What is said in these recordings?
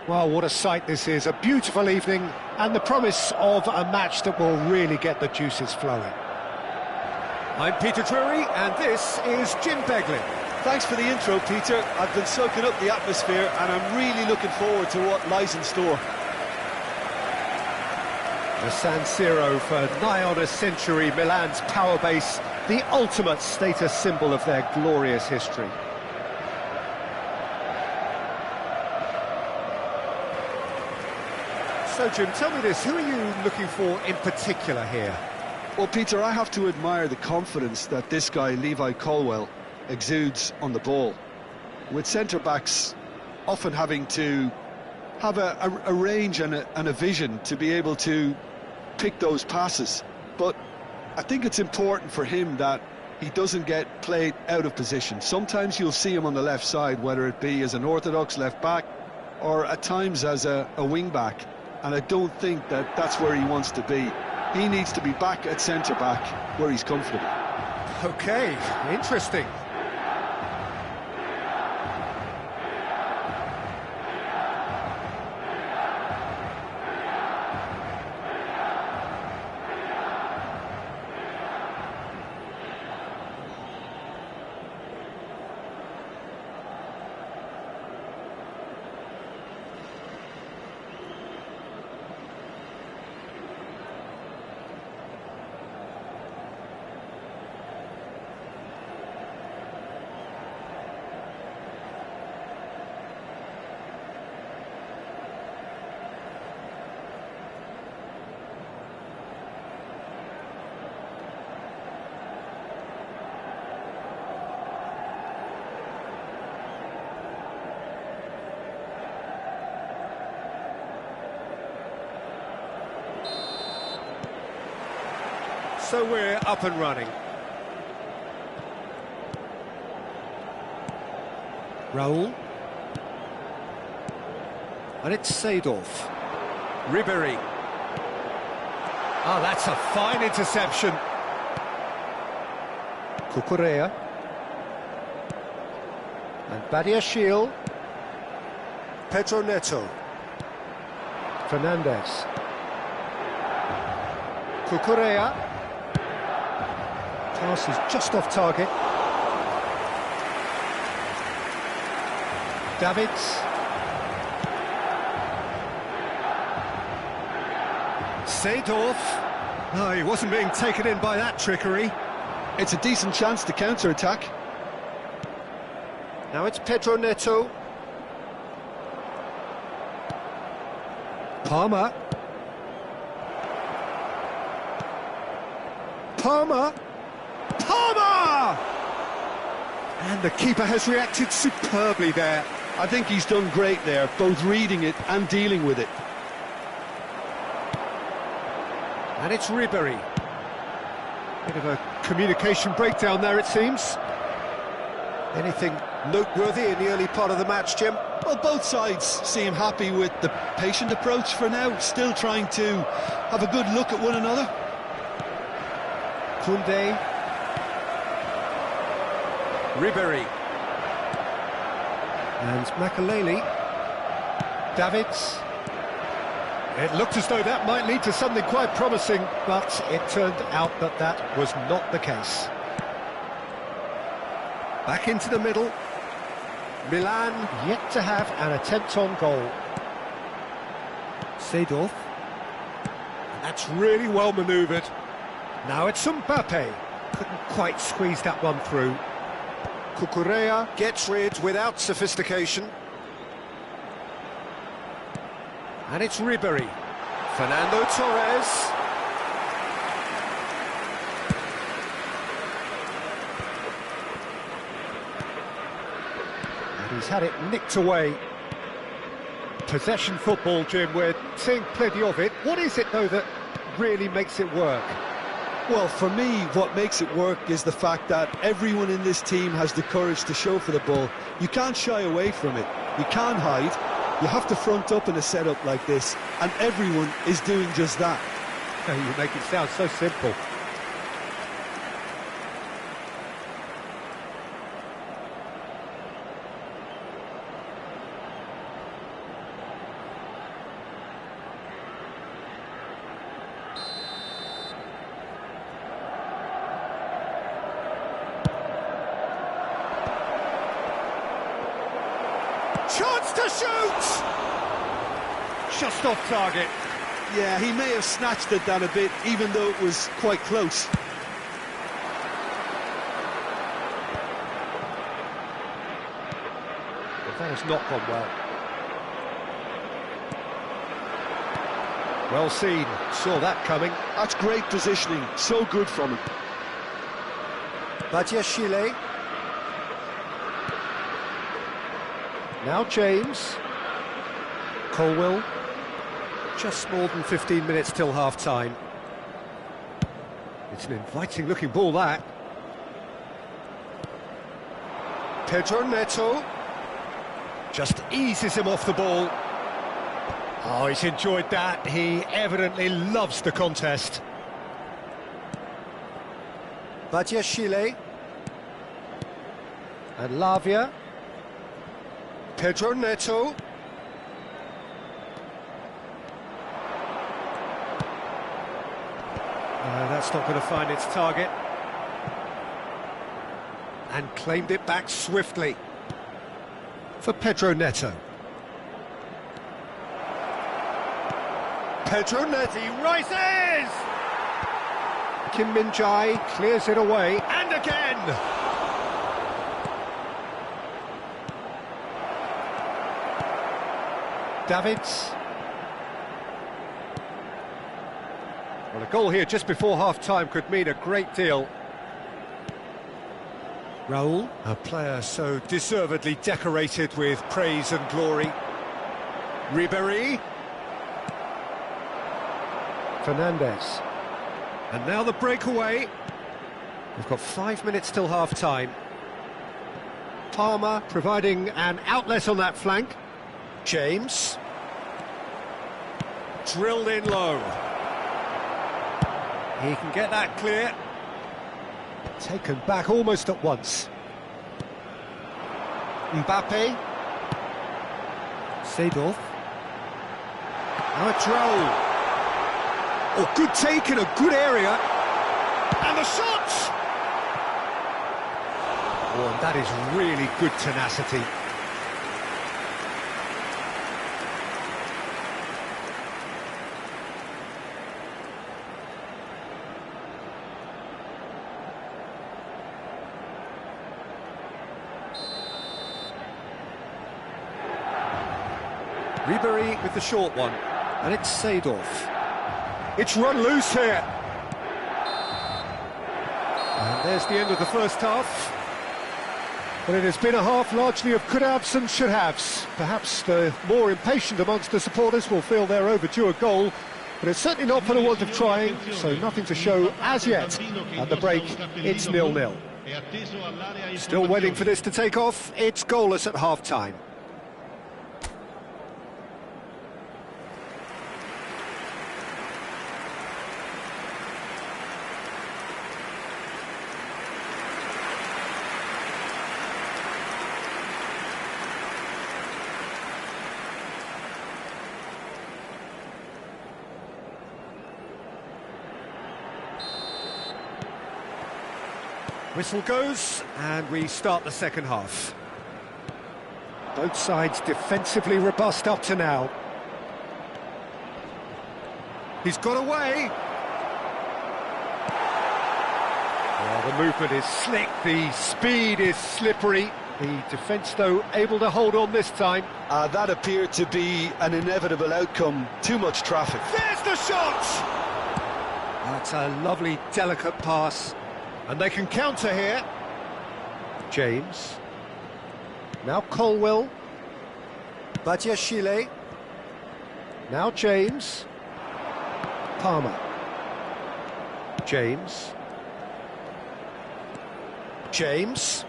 Well, what a sight this is. A beautiful evening and the promise of a match that will really get the juices flowing. I'm Peter Drury and this is Jim Beglin. Thanks for the intro, Peter. I've been soaking up the atmosphere and I'm really looking forward to what lies in store. The San Siro for nigh on a century, Milan's power base, the ultimate status symbol of their glorious history. So, Jim, tell me this, who are you looking for in particular here? Well, Peter, I have to admire the confidence that this guy, Levi Colwill, exudes on the ball. With centre-backs often having to have a range and a vision to be able to pick those passes. But I think it's important for him that he doesn't get played out of position. Sometimes you'll see him on the left side, whether it be as an orthodox left-back or at times as a wing-back. And I don't think that that's where he wants to be. He needs to be back at centre-back where he's comfortable. OK, interesting. So we're up and running. Raul. And it's Seedorf. Ribéry. Oh, that's a fine interception. Cucurella. And Badiashile. Pedro Neto. Fernandez. Cucurella. Pass is just off target. Davids. Seedorf. No, he wasn't being taken in by that trickery. It's a decent chance to counter-attack. Now it's Pedro Neto. Palmer. Palmer. And the keeper has reacted superbly there. I think he's done great there, both reading it and dealing with it. And it's Ribéry. Bit of a communication breakdown there, it seems. Anything noteworthy in the early part of the match, Jim? Well, both sides seem happy with the patient approach for now, still trying to have a good look at one another. Koundé. Ribéry. And Makaleli. Davids. It looked as though that might lead to something quite promising, but it turned out that that was not the case. Back into the middle. Milan yet to have an attempt on goal. Seedorf. That's really well manoeuvred. Now it's Mbappe. Couldn't quite squeeze that one through. Cucurella gets rid without sophistication. And it's Ribéry. Fernando Torres. And he's had it nicked away. Possession football, Jim, we're seeing plenty of it. What is it, though, that really makes it work? Well, for me, what makes it work is the fact that everyone in this team has the courage to show for the ball. You can't shy away from it. You can't hide. You have to front up in a setup like this, and everyone is doing just that. You make it sound so simple. Chance to shoot! Just off target. Yeah, he may have snatched at that a bit, even though it was quite close. But that has not gone well. Well seen, saw that coming. That's great positioning, so good from him. Badiashile. Now James. Colwell. Just more than 15 minutes till half-time. It's an inviting-looking ball, that. Pedro Neto. Just eases him off the ball. Oh, he's enjoyed that. He evidently loves the contest. Badiashile. And Lavia. Pedro Neto. That's not going to find its target. And claimed it back swiftly. For Pedro Neto. Pedro Neto, he rises! Kim Min-jae clears it away, and again! Davids. Well, a goal here just before half-time could mean a great deal. Raul, a player so deservedly decorated with praise and glory. Ribéry. Fernandez. And now the breakaway. We've got 5 minutes till half-time. Palmer providing an outlet on that flank. James. Drilled in low. He can get that clear. Taken back almost at once. Mbappe. Seedorf. Now a throw. Oh, good take in a good area. And the shot! Oh, and that is really good tenacity. Ribéry with the short one, and it's Seedorf. It's run loose here. And there's the end of the first half. But it has been a half largely of could-haves and should-haves. Perhaps the more impatient amongst the supporters will feel they're overdue a goal, but it's certainly not for the want of trying, so nothing to show as yet. At the break, it's 0-0. Still waiting for this to take off, it's goalless at half-time. Whistle goes, and we start the second half. Both sides defensively robust up to now. He's got away. Well, the movement is slick, the speed is slippery. The defence, though, able to hold on this time. That appeared to be an inevitable outcome. Too much traffic. There's the shot! That's a lovely, delicate pass. And they can counter here. James. Now Colwell. Badiashile. Now James. Palmer. James. James.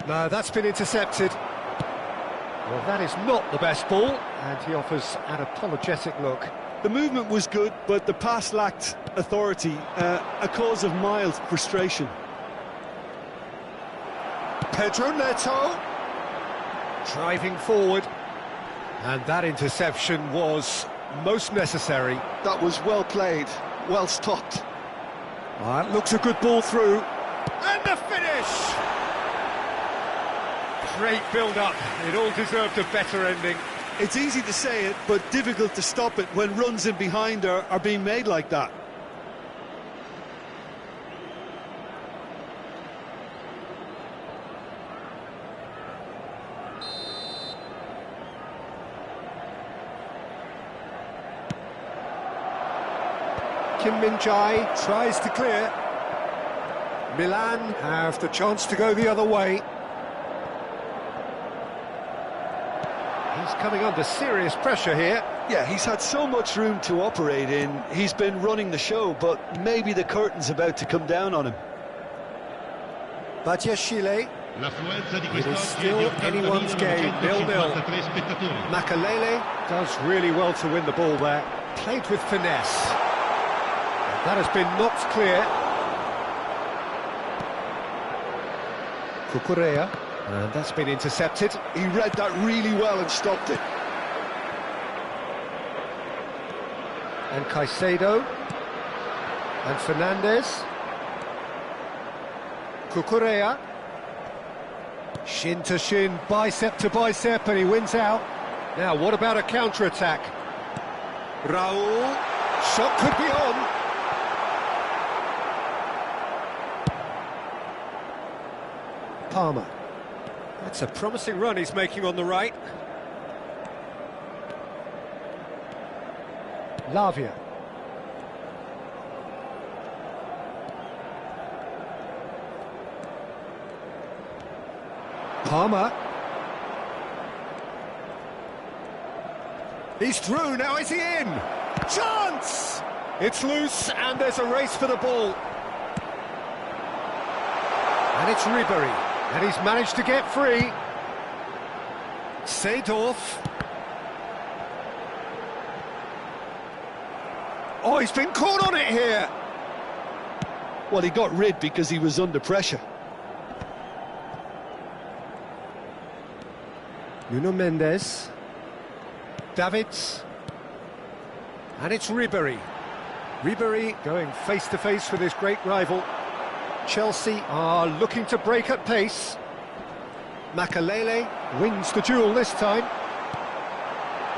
No, that's been intercepted. Well, that is not the best ball, and he offers an apologetic look. The movement was good, but the pass lacked authority, a cause of mild frustration. Pedro Neto driving forward, and that interception was most necessary. That was well played, well stopped. That looks a good ball through, and the finish! Great build-up. It all deserved a better ending. It's easy to say it, but difficult to stop it when runs in behind are being made like that. Kim Min-jae tries to clear. Milan have the chance to go the other way. He's coming under serious pressure here. Yeah, he's had so much room to operate in. He's been running the show, but maybe the curtain's about to come down on him. Badiashile. It is still anyone's game, 0-0. Makalele does really well to win the ball there. Played with finesse. That has been knocked clear. Kukurea, and that's been intercepted. He read that really well and stopped it. And Caicedo. And Fernandez. Kukurea. Shin to shin, bicep to bicep, and he wins out. Now, what about a counter-attack? Raul. Shot could be on. Palmer. That's a promising run he's making on the right. Lavia. Palmer. He's through, now is he in? Chance! It's loose and there's a race for the ball. And it's Ribéry. And he's managed to get free. Seedorf. Oh, he's been caught on it here. Well, he got rid because he was under pressure. Nuno Mendes. Davids. And it's Ribéry. Ribéry going face-to-face with his great rival. Chelsea are looking to break at pace. Makalele wins the duel this time.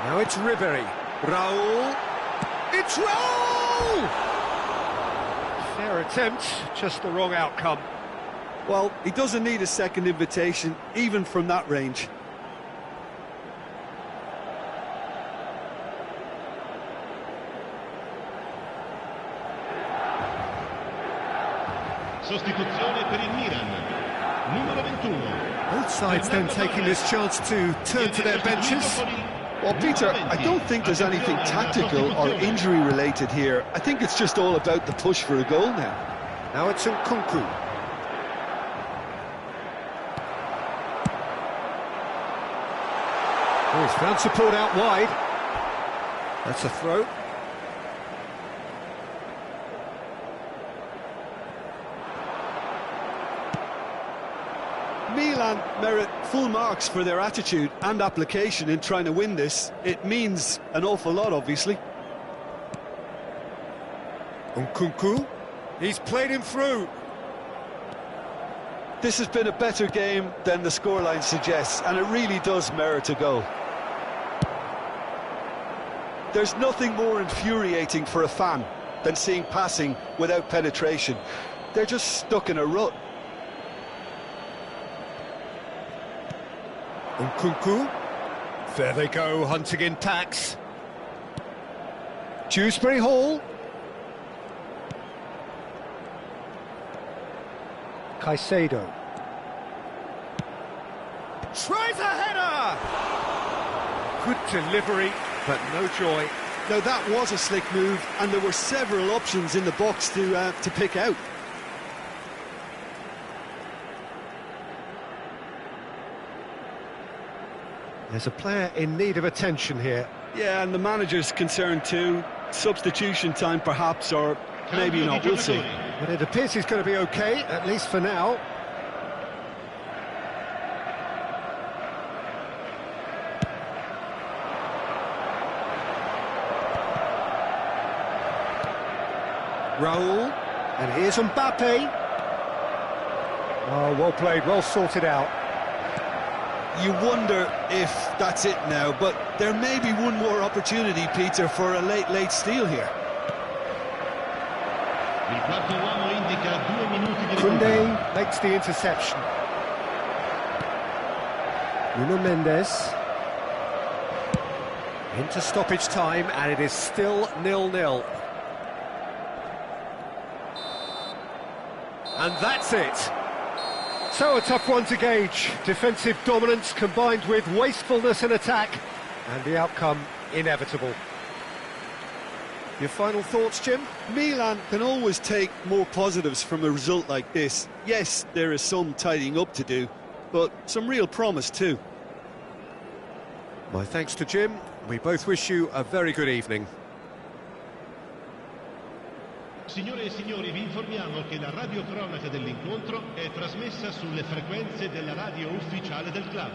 Now it's Ribéry. Raul. It's Raul! Fair attempt, just the wrong outcome. Well, he doesn't need a second invitation, even from that range. Sostituzione per il Milan, numero 21. Both sides then taking this chance to turn to their benches. Well, Peter, I don't think there's anything tactical or injury related here. I think it's just all about the push for a goal now. Now it's Nkunku. Oh, he's found support out wide. That's a throw. Milan merit full marks for their attitude and application in trying to win this. It means an awful lot, obviously. Nkunku, he's played him through. This has been a better game than the scoreline suggests, and it really does merit a goal. There's nothing more infuriating for a fan than seeing passing without penetration. They're just stuck in a rut. Nkunku. There they go, hunting in packs. Dewsbury Hall. Caicedo. Tries a header! Good delivery, but no joy. Now that was a slick move, and there were several options in the box to pick out. There's a player in need of attention here. Yeah, and the manager's concerned too. Substitution time perhaps, or maybe not, we'll see. But it appears he's going to be okay, at least for now. Raul, and here's Mbappe. Oh, well played, well sorted out. you wonder if that's it now, but there may be one more opportunity, Peter, for a late steal here. Il quarto uomo indica 2 minuti di Kunde recupero. makes the interception. Nuno Mendes. Into stoppage time, and it is still 0-0. And that's it. So a tough one to gauge. Defensive dominance combined with wastefulness in attack, and the outcome inevitable. Your final thoughts, Jim? Milan can always take more positives from a result like this. Yes, there is some tidying up to do, but some real promise too. My thanks to Jim. We both wish you a very good evening. Signore e signori, vi informiamo che la radiocronaca dell'incontro è trasmessa sulle frequenze della radio ufficiale del club.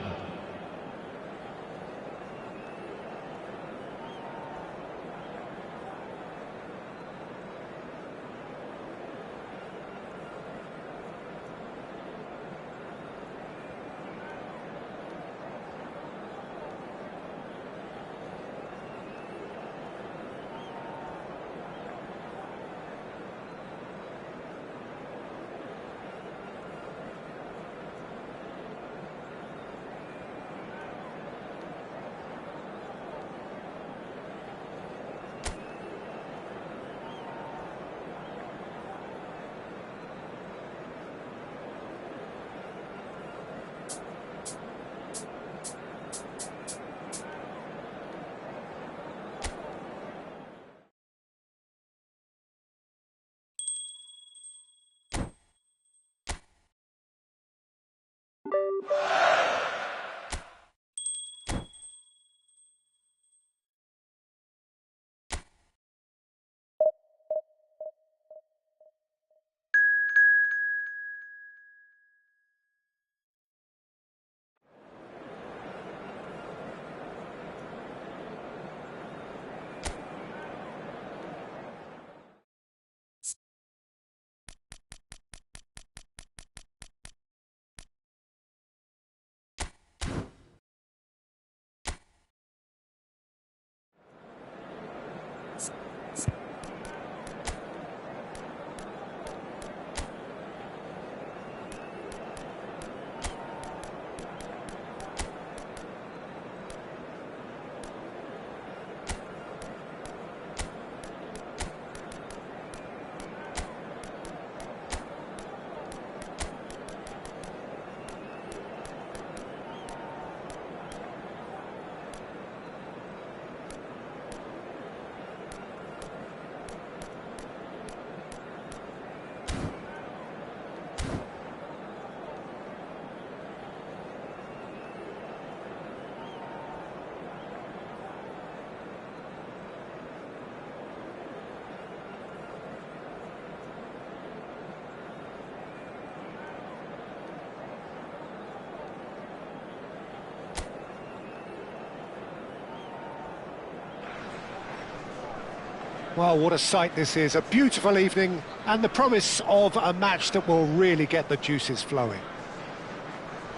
Well, what a sight this is. A beautiful evening and the promise of a match that will really get the juices flowing.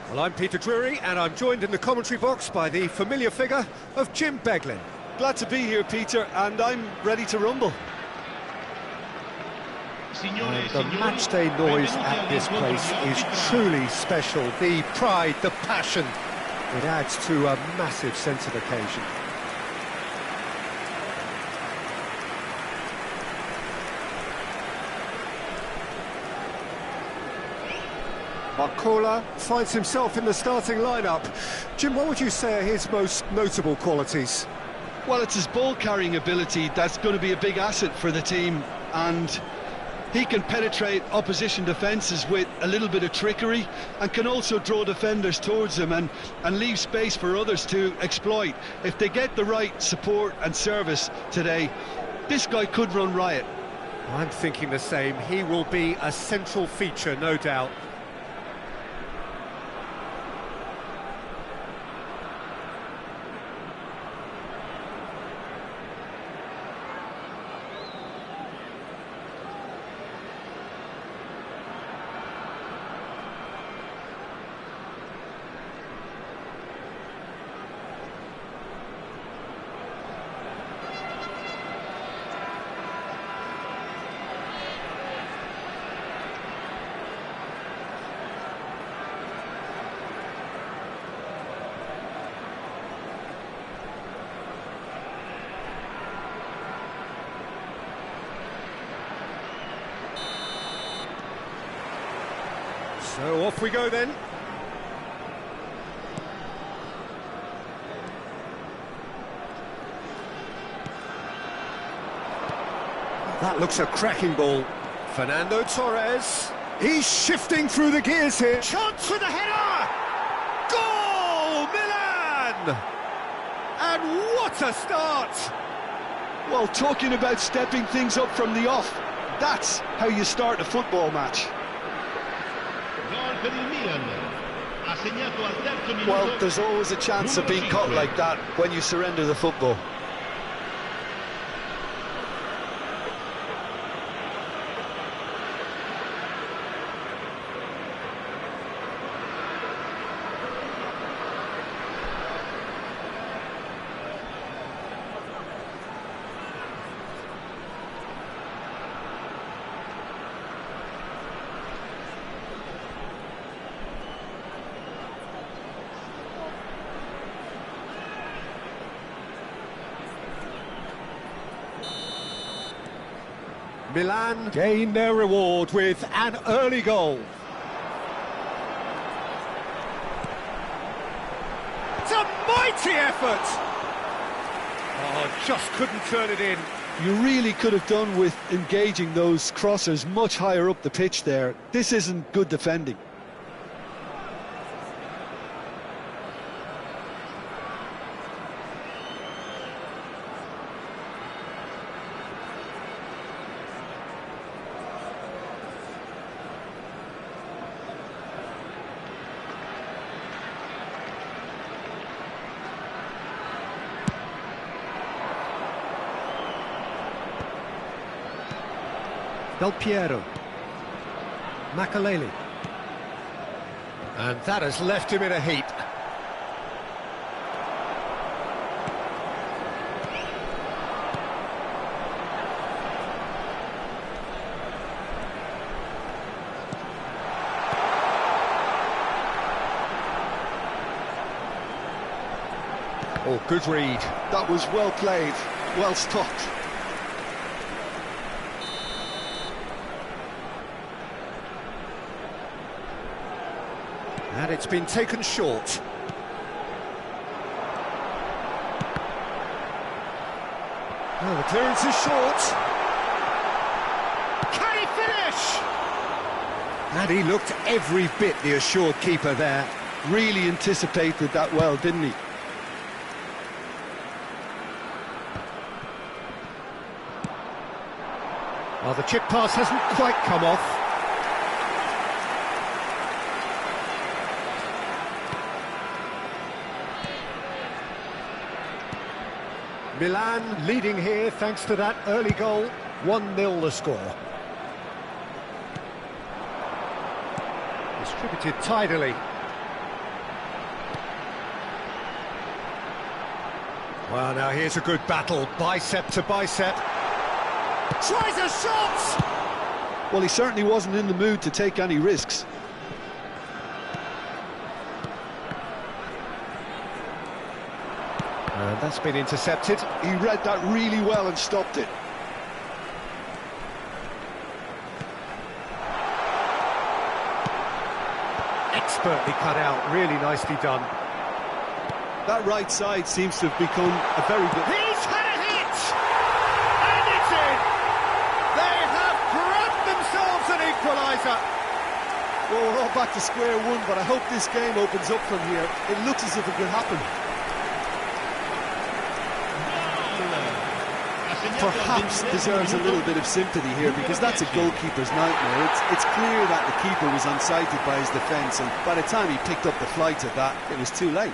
Well, I'm Peter Drury, and I'm joined in the commentary box by the familiar figure of Jim Beglin. Glad to be here, Peter, and I'm ready to rumble. And the matchday noise at this place is truly special. The pride, the passion, it adds to a massive sense of occasion. Marcola finds himself in the starting lineup. Jim, what would you say are his most notable qualities? Well, it's his ball-carrying ability that's going to be a big asset for the team, and he can penetrate opposition defences with a little bit of trickery and can also draw defenders towards him and leave space for others to exploit. If they get the right support and service today, this guy could run riot. I'm thinking the same. He will be a central feature, no doubt. So off we go then. That looks a cracking ball. Fernando Torres. He's shifting through the gears here. Chance for the header! Goal! Milan! And what a start! Well, talking about stepping things up from the off, that's how you start a football match. Gol per il Milan. Ha segnato al terzo minuto. Well, there's always a chance of being caught like that when you surrender the football. Milan gain their reward with an early goal. It's a mighty effort! Oh, just couldn't turn it in. You really could have done with engaging those crossers much higher up the pitch there. This isn't good defending. Del Piero. Makaleli. And that has left him in a heap. Oh, good read. That was well played, well stopped. And it's been taken short. Oh, the clearance is short. Can he finish? And he looked every bit the assured keeper there. Really anticipated that well, didn't he? Well, the chip pass hasn't quite come off. Milan leading here thanks to that early goal. 1-0 the score. Distributed tidily. Well, now here's a good battle, bicep to bicep. Tries a shot! Well, he certainly wasn't in the mood to take any risks. And that's been intercepted. He read that really well and stopped it. Expertly cut out, really nicely done. That right side seems to have become a very good... He's had a hit! And it's in! They have grabbed themselves an equaliser! Well, we're all back to square one, but I hope this game opens up from here. It looks as if it could happen. Perhaps deserves a little bit of sympathy here, because that's a goalkeeper's nightmare. It's clear that the keeper was unsighted by his defence, and by the time he picked up the flight of that, it was too late.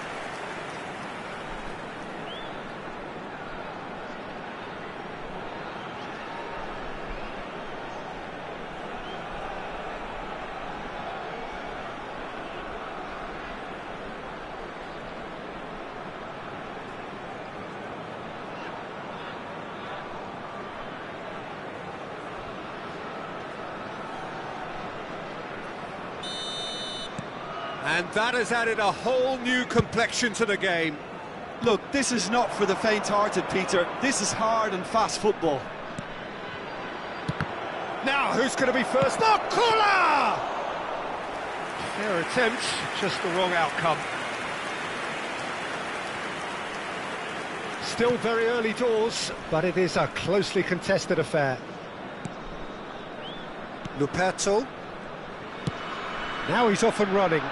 And that has added a whole new complexion to the game. Look, this is not for the faint-hearted, Peter. This is hard and fast football. Now, who's going to be first? Kula! Their attempt, just the wrong outcome. Still very early doors, but it is a closely contested affair. Luperto. Now he's off and running.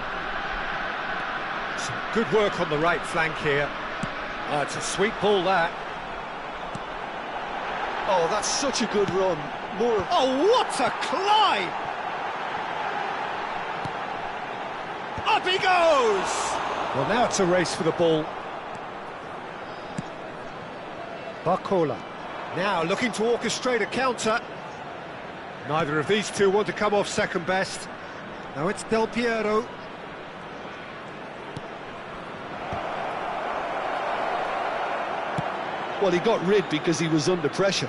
Some good work on the right flank here. Oh, it's a sweet ball, that. Oh, that's such a good run. More. Oh, what a climb! Up he goes! Well, now it's a race for the ball. Barcola. Now looking to orchestrate a counter. Neither of these two want to come off second best. Now it's Del Piero. Well, he got rid because he was under pressure.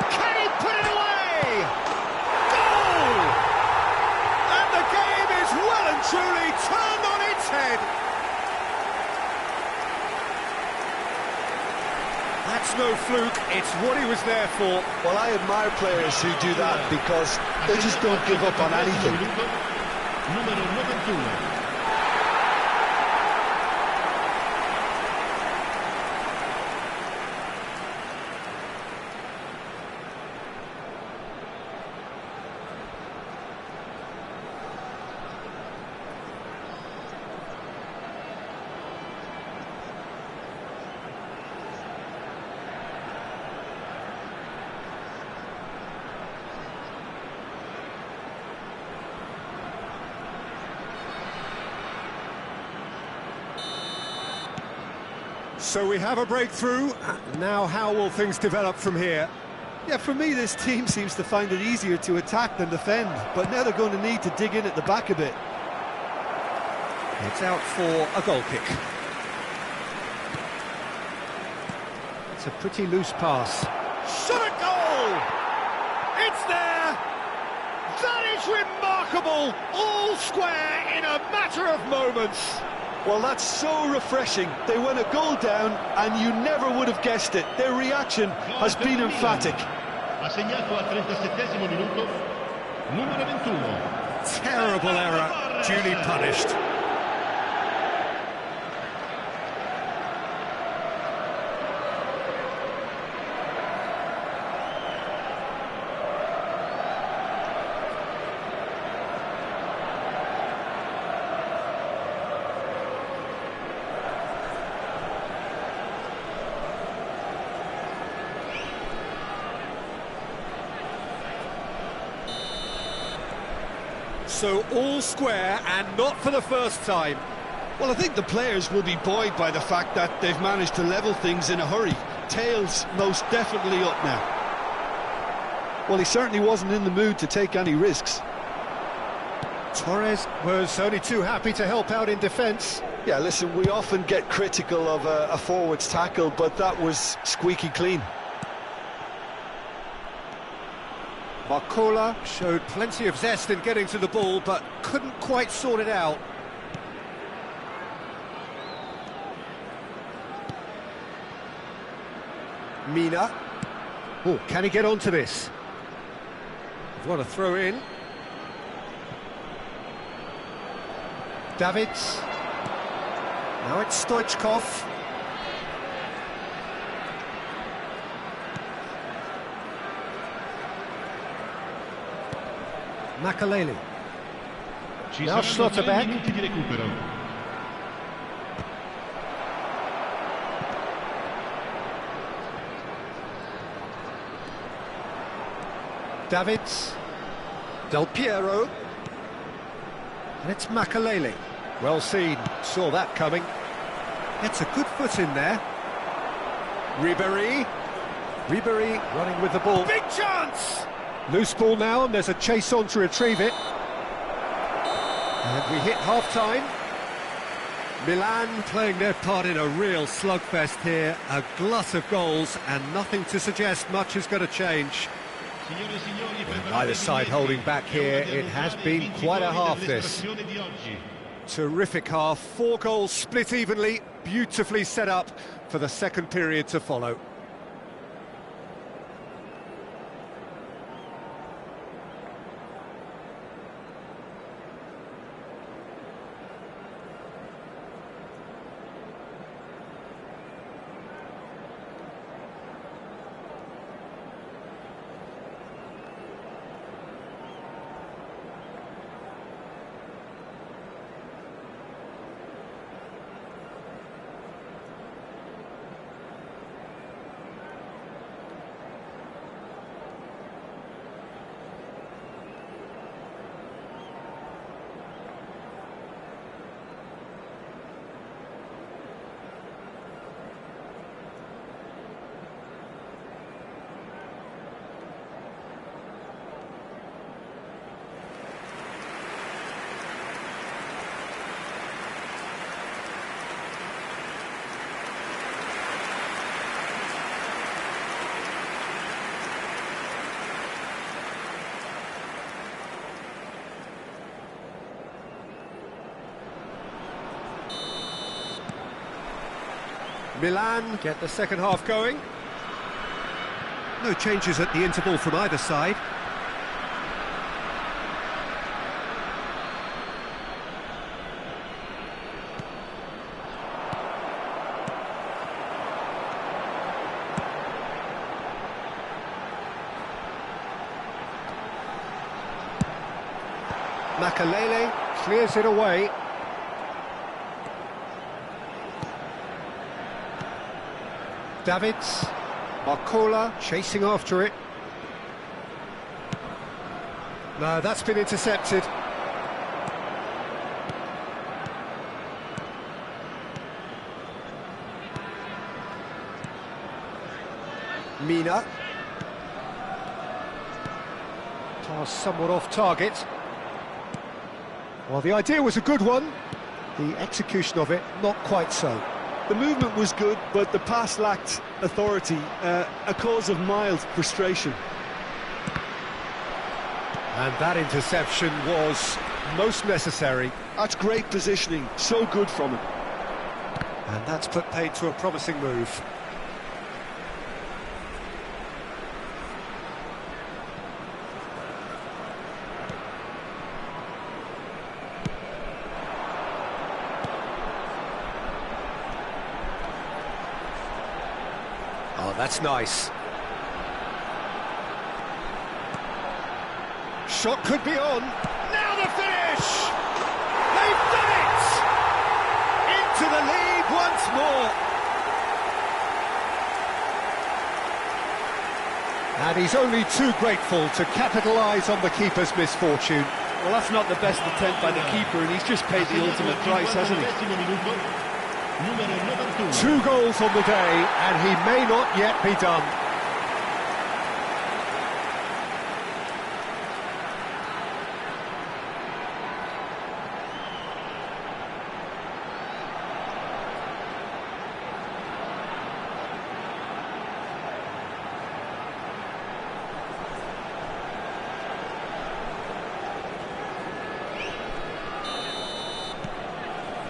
Can he put it away? Goal! And the game is well and truly turned on its head. That's no fluke, it's what he was there for. Well, I admire players who do that because they just don't give up on anything. Numero 91. So we have a breakthrough. Now how will things develop from here? Yeah, for me, this team seems to find it easier to attack than defend, but now they're going to need to dig in at the back a bit. It's out for a goal kick. It's a pretty loose pass. Shot at goal! It's there! That is remarkable! All square in a matter of moments. Well, that's so refreshing. They went a goal down, and you never would have guessed it. Their reaction has been emphatic. Ha segnato al 37esimo minuto, numero 21. Terrible error, duly punished. So all square, and not for the first time. Well, I think the players will be buoyed by the fact that they've managed to level things in a hurry. Tails most definitely up now. Well, he certainly wasn't in the mood to take any risks. Torres was only too happy to help out in defence. Yeah, listen, we often get critical of a forward's tackle, but that was squeaky clean. Barcola showed plenty of zest in getting to the ball, but couldn't quite sort it out. Mina. Oh, can he get onto this? What a throw in. Davids. Now it's Stoichkov. Makaleli. Ci Now saranno 3 Schlotterbeck. minuti di recupero. Davids. Del Piero. And it's Makaleli. Well seen, saw that coming. It's a good foot in there. Ribéry. Ribéry running with the ball. Big chance! Loose ball now, and there's a chase on to retrieve it. And we hit half-time. Milan playing their part in a real slugfest here. A glut of goals, and nothing to suggest much is going to change. Signore e signori, Neither side holding back here. It has been quite a half, this. Terrific half. 4 goals split evenly. Beautifully set up for the second period to follow. Milan get the second half going. No changes at the interval from either side. Makalele clears it away. Davids, Barcola chasing after it. No, that's been intercepted. Mina. Pass somewhat off target. Well, the idea was a good one. The execution of it, not quite so. The movement was good, but the pass lacked authority, a cause of mild frustration. And that interception was most necessary. That's great positioning, so good from him. And that's put paid to a promising move. Oh, that's nice. Shot could be on. Now the finish! They've done it! Into the lead once more. And he's only too grateful to capitalise on the keeper's misfortune. Well, that's not the best attempt by the keeper, and he's just paid the ultimate price, hasn't he? 2 goals on the day, and he may not yet be done.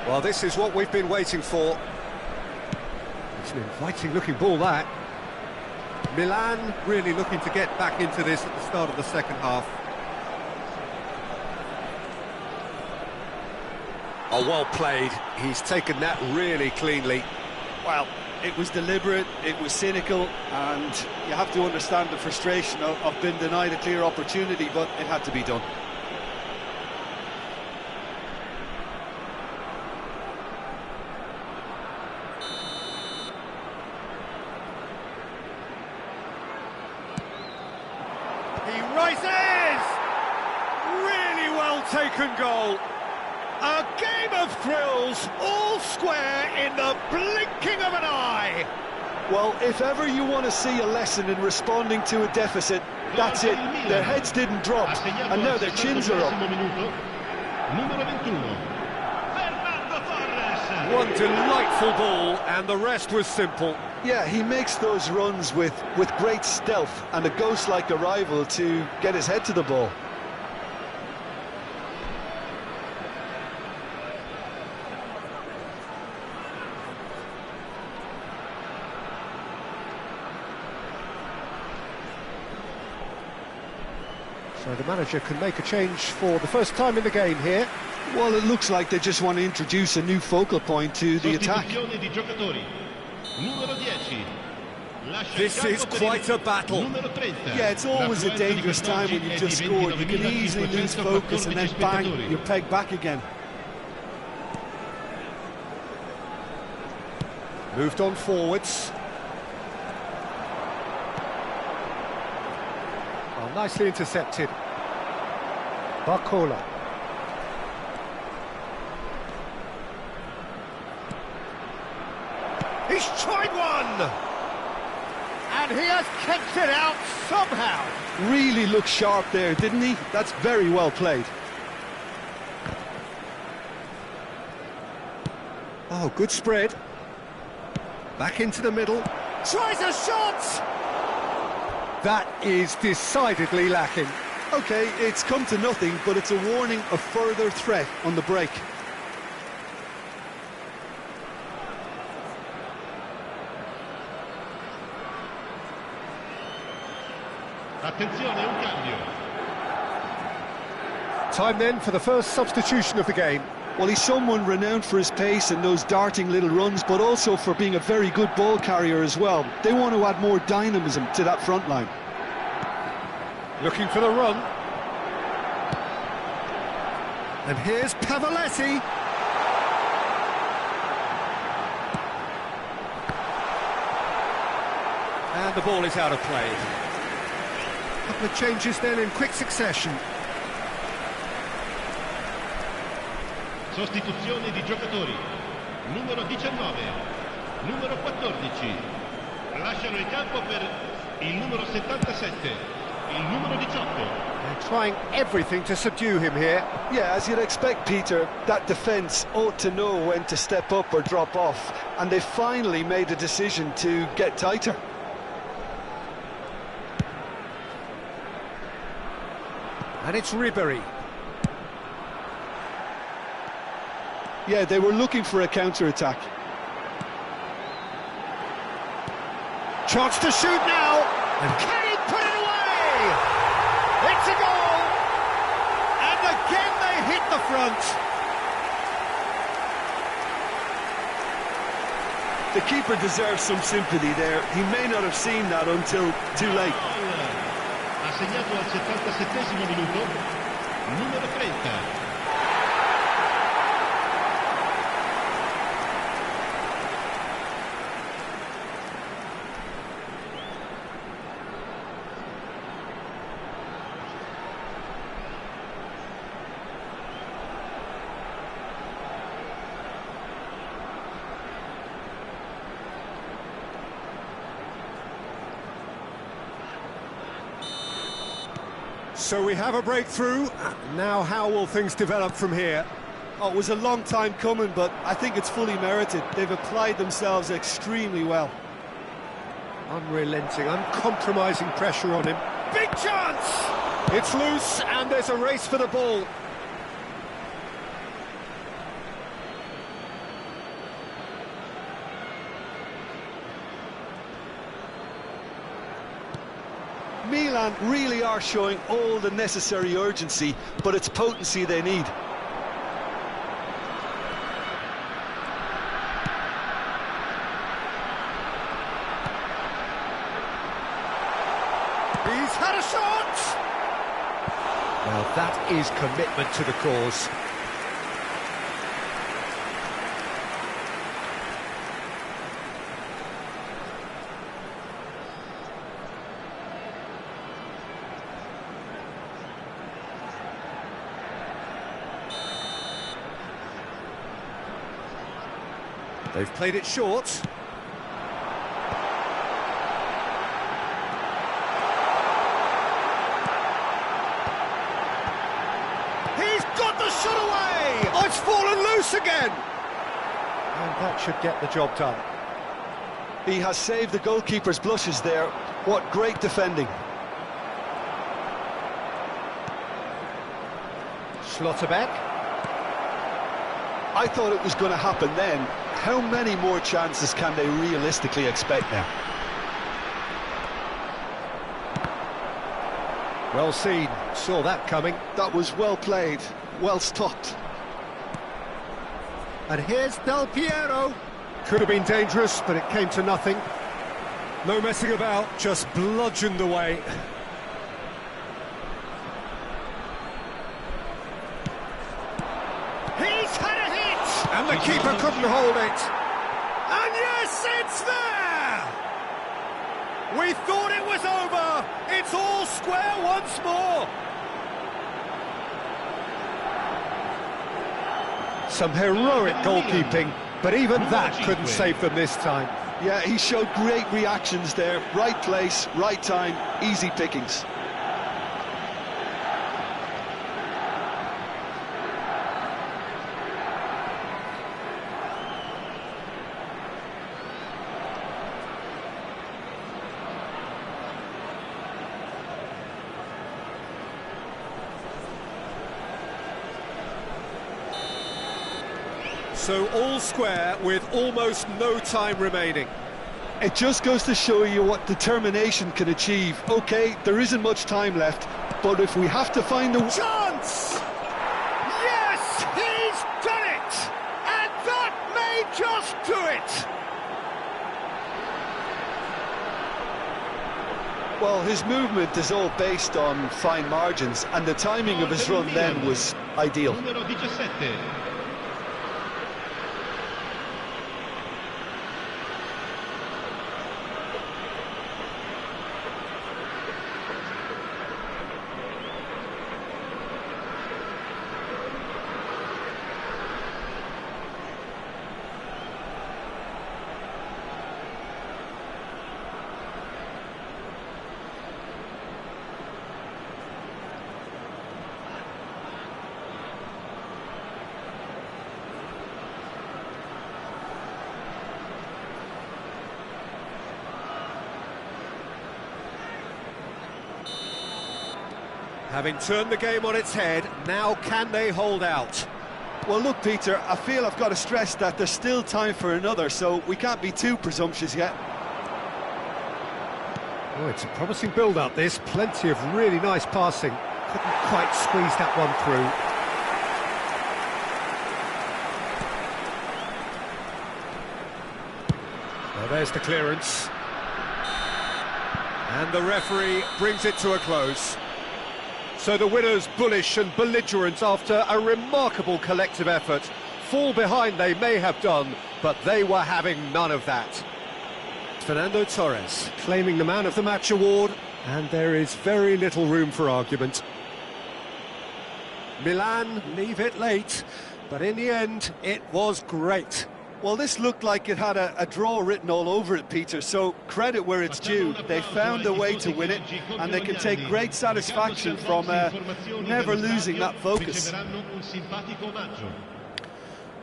Well, this is what we've been waiting for. It's an inviting-looking ball, that. Milan really looking to get back into this at the start of the second half. Oh, well played. He's taken that really cleanly. Well, it was deliberate, it was cynical, and you have to understand the frustration of being denied a clear opportunity, but it had to be done. He rises! Really well taken goal. A game of thrills, all square in the blinking of an eye. Well, if ever you want to see a lesson in responding to a deficit, that's it. Their heads didn't drop, and now their chins are up. One delightful ball, and the rest was simple. Yeah, he makes those runs with great stealth and a ghost-like arrival to get his head to the ball. So the manager can make a change for the first time in the game here. Well, it looks like they just want to introduce a new focal point to the attack. This is quite a battle. Yeah, it's always a dangerous time when you've just scored. You can easily lose focus and then bang, you're pegged back again. Moved on forwards. Oh, nicely intercepted. Barcola. He's tried one! And he has kept it out somehow. Really looked sharp there, didn't he? That's very well played. Oh, good spread. Back into the middle. Tries a shot! That is decidedly lacking. Okay, it's come to nothing, but it's a warning of further threat on the break. Attenzione, un cambio. Time then for the first substitution of the game. Well, he's someone renowned for his pace and those darting little runs, but also for being a very good ball carrier as well. They want to add more dynamism to that front line. Looking for the run. And here's Pavoletti. And the ball is out of play. A couple of changes then in quick succession. Sostituzione di giocatori. Numero 19, numero 14. Lasciano il campo per il numero 77, il numero 18. They're trying everything to subdue him here. Yeah, as you'd expect, Peter, that defence ought to know when to step up or drop off, and they finally made a decision to get tighter. And it's Ribery. Yeah, they were looking for a counter-attack. Chance to shoot now. And can he put it away? It's a goal. And again they hit the front. The keeper deserves some sympathy there. He may not have seen that until too late. Ha segnato al 77esimo minuto, numero 30. So we have a breakthrough. Now how will things develop from here? Oh, it was a long time coming, but I think it's fully merited. They've applied themselves extremely well. Unrelenting, uncompromising pressure on him. Big chance! It's loose and there's a race for the ball. Milan really are showing all the necessary urgency, but it's potency they need. He's had a shot! Well, that is commitment to the cause. They've played it short. He's got the shot away! Oh, it's fallen loose again! And that should get the job done. He has saved the goalkeeper's blushes there. What great defending. Schlotterbeck. I thought it was going to happen then. How many more chances can they realistically expect now? Well seen, saw that coming. That was well played, well stopped. And here's Del Piero. Could have been dangerous, but it came to nothing. No messing about, just bludgeoned away. He's had a hit! And the keeper couldn't hold it. And yes, it's there! We thought it was over. It's all square once more. Some heroic goalkeeping, but even that couldn't save them this time. Yeah, he showed great reactions there. Right place, right time, easy pickings. So all square with almost no time remaining. It just goes to show you what determination can achieve. OK, there isn't much time left, but if we have to find the... Chance! Yes, he's done it! And that may just do it! Well, his movement is all based on fine margins, and the timing of his run then was ideal. Numero 17. Having turned the game on its head, now can they hold out? Well, look, Peter, I feel I've got to stress that there's still time for another, so we can't be too presumptuous yet. Oh, it's a promising build-up, this. Plenty of really nice passing. Couldn't quite squeeze that one through. Well, there's the clearance. And the referee brings it to a close. So the winners, bullish and belligerent after a remarkable collective effort. Fall behind they may have done, but they were having none of that. Fernando Torres claiming the Man of the Match award, and there is very little room for argument. Milan leave it late, but in the end, it was great. Well, this looked like it had a draw written all over it, Peter, so credit where it's due. They found a way to win it, and they can take great satisfaction from never losing that focus.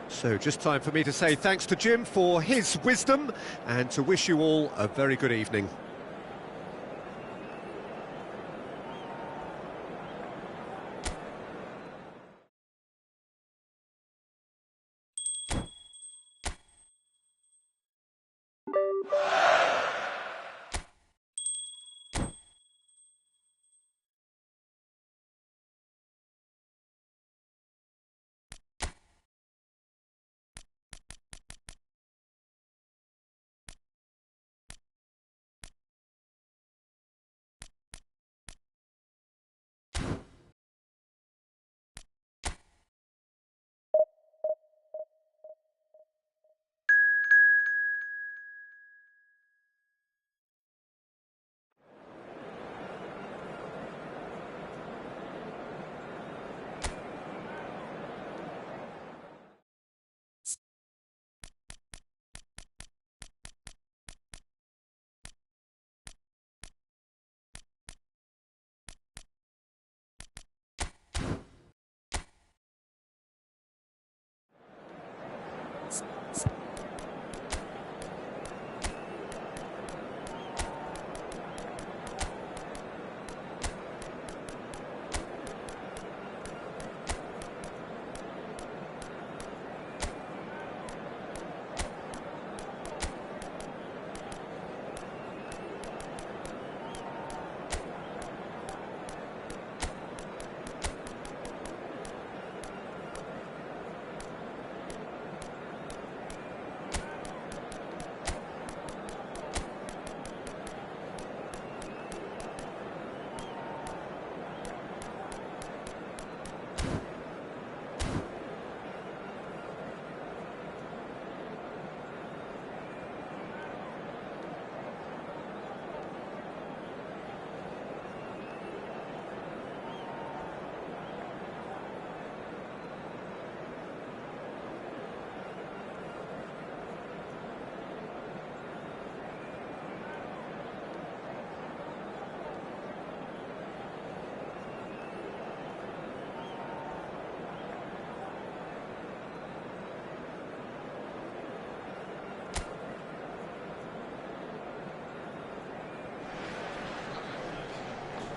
So just time for me to say thanks to Jim for his wisdom, and to wish you all a very good evening.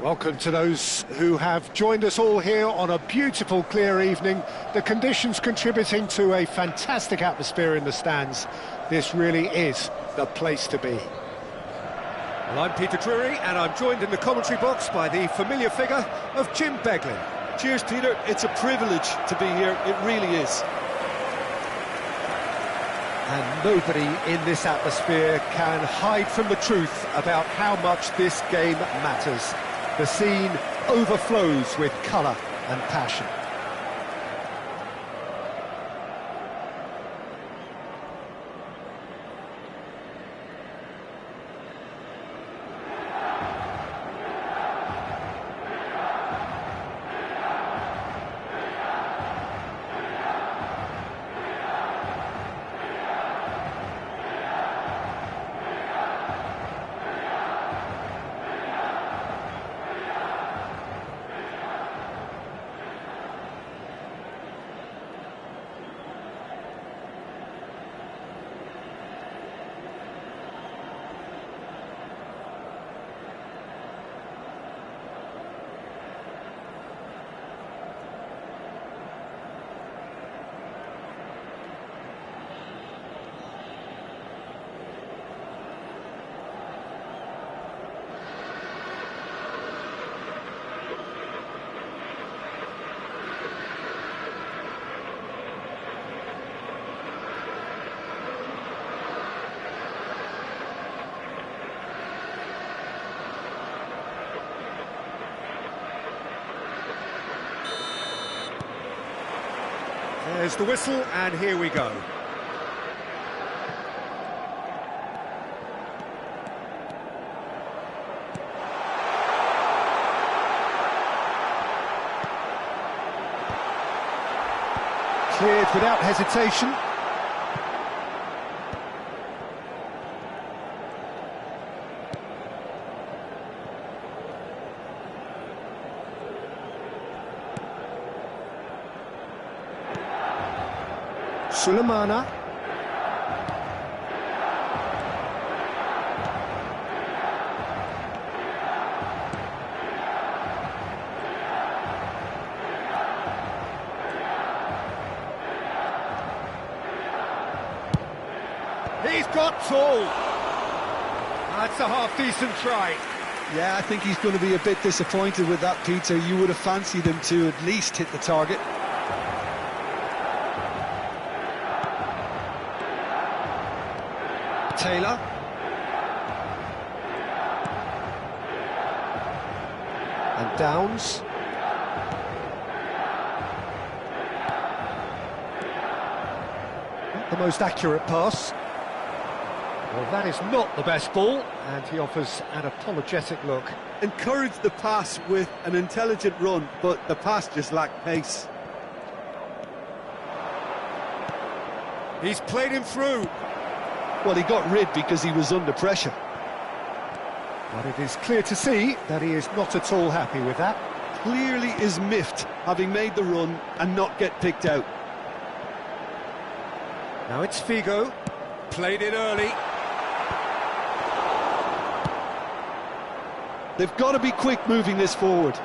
Welcome to those who have joined us all here on a beautiful, clear evening. The conditions contributing to a fantastic atmosphere in the stands. This really is the place to be. Well, I'm Peter Drury, and I'm joined in the commentary box by the familiar figure of Jim Beglin. Cheers, Peter. It's a privilege to be here. It really is. And nobody in this atmosphere can hide from the truth about how much this game matters. The scene overflows with colour and passion. There's the whistle, and here we go. Cleared without hesitation. Sulemana. He's got tall. That's a half-decent try. Yeah, I think he's going to be a bit disappointed with that, Peter. You would have fancied him to at least hit the target. Taylor. And Downs. Not the most accurate pass. Well, that is not the best ball, and he offers an apologetic look. Encouraged the pass with an intelligent run, but the pass just lacked pace. He's played him through. Well, he got rid because he was under pressure. But it is clear to see that he is not at all happy with that. Clearly is miffed, having made the run and not get picked out. Now it's Figo. Played it early. They've got to be quick moving this forward.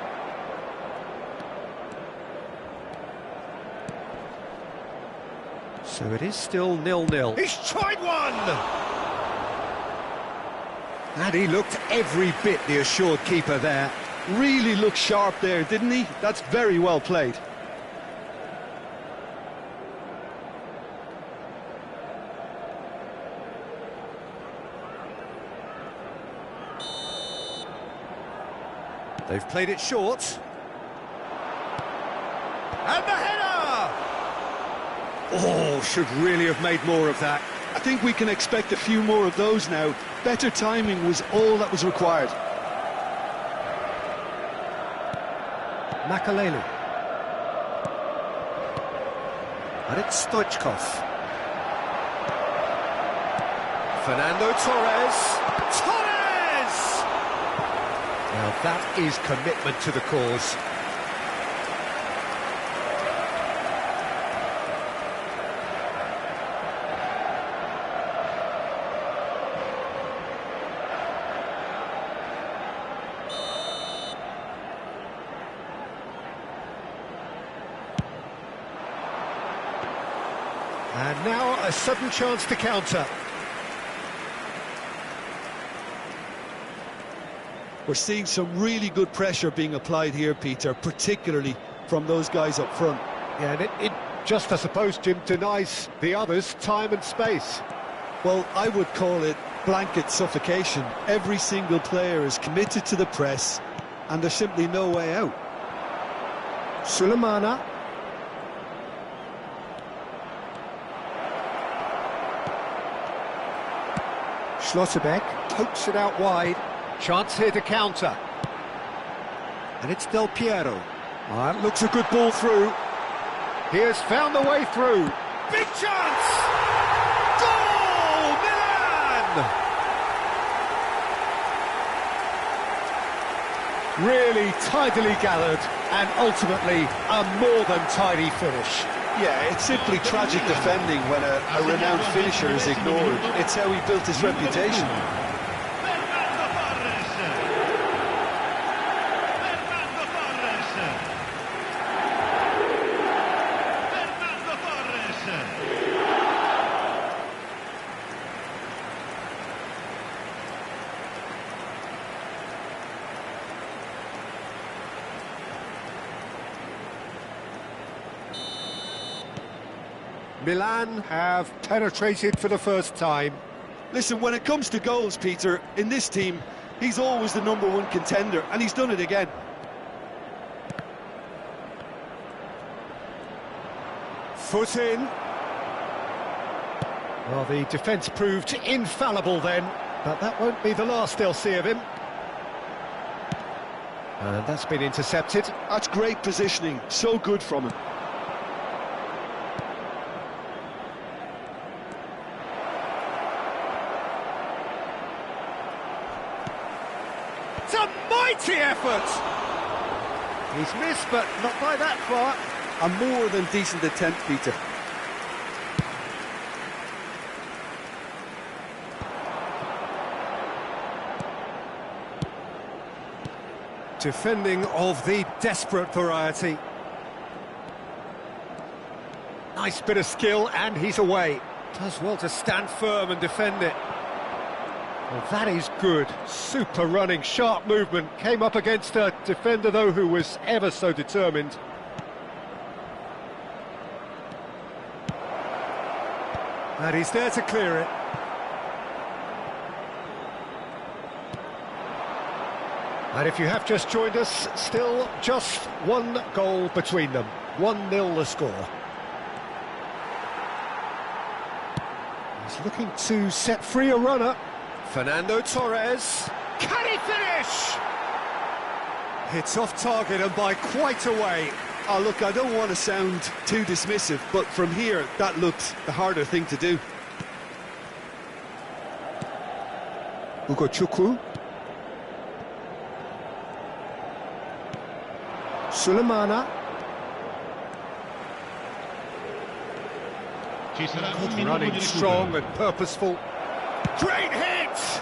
So it is still 0-0. He's tried one! And he looked every bit the assured keeper there. Really looked sharp there, didn't he? That's very well played. They've played it short. And the header! Oh, should really have made more of that. I think we can expect a few more of those now. Better timing was all that was required. Makaleli. And it's Stoichkov. Fernando Torres. Torres! Now that is commitment to the cause. And now a sudden chance to counter. We're seeing some really good pressure being applied here, Peter, particularly from those guys up front. Yeah, and it just, I suppose, Jim, denies the others time and space. Well, I would call it blanket suffocation. Every single player is committed to the press, and there's simply no way out. Sulemana. Schlotterbeck pokes it out wide. Chance here to counter. And it's Del Piero. It looks a good ball through. He has found the way through. Big chance! Goal! Milan! Really tidily gathered and ultimately a more than tidy finish. Yeah, it's simply tragic defending when a renowned finisher is ignored. It's how he built his reputation. Milan have penetrated for the first time. Listen, when it comes to goals, Peter, in this team, he's always the #1 contender, and he's done it again. Foot in. Well, the defence proved infallible then, but that won't be the last they'll see of him. And that's been intercepted. That's great positioning, so good from him. It's a mighty effort! He's missed, but not by that far. A more than decent attempt, Peter. Defending of the desperate variety. Nice bit of skill, and he's away. Does well to stand firm and defend it. Well, that is good. Super running, sharp movement. Came up against a defender, though, who was ever so determined. And he's there to clear it. And if you have just joined us, still just one goal between them. 1-0 the score. He's looking to set free a runner. Fernando Torres. Can he finish? It's off target and by quite a way. Oh, look, I don't want to sound too dismissive, but from here, that looked the harder thing to do. Ugochukwu. Sulemana. Ci sarà un minuto Running di strong recupero. and purposeful. Great hit!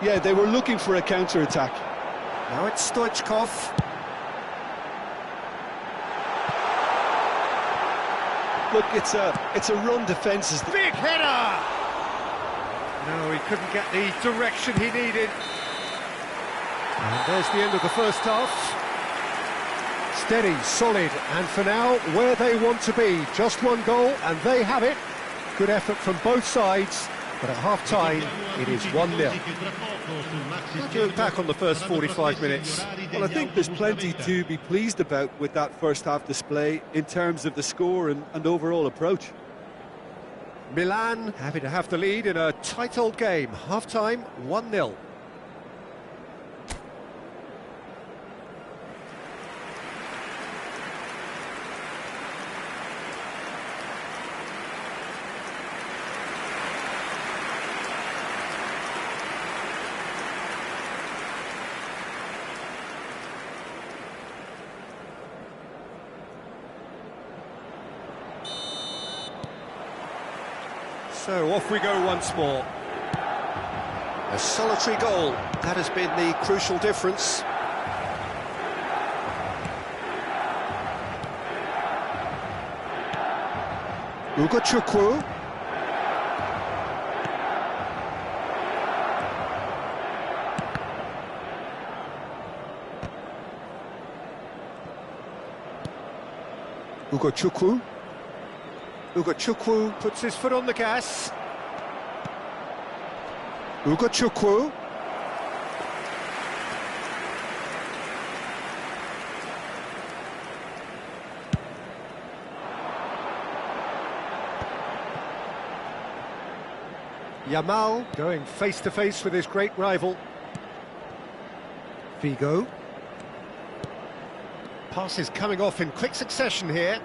Yeah, they were looking for a counter-attack. Now it's Stoichkov. Look, it's a run defence. Big header! No, he couldn't get the direction he needed. And there's the end of the first half. Steady, solid, and for now, where they want to be. Just one goal, and they have it. Good effort from both sides, but at half-time, it is 1-0. How do you look back on the first 45 minutes? Well, I think there's plenty to be pleased about with that first-half display in terms of the score and overall approach. Milan happy to have the lead in a tight old game. Half-time, 1-0. So off we go once more. A solitary goal, that has been the crucial difference. Nankatsu. Nankatsu puts his foot on the gas. Nankatsu. Yamal going face-to-face with his great rival. Figo. Passes coming off in quick succession here.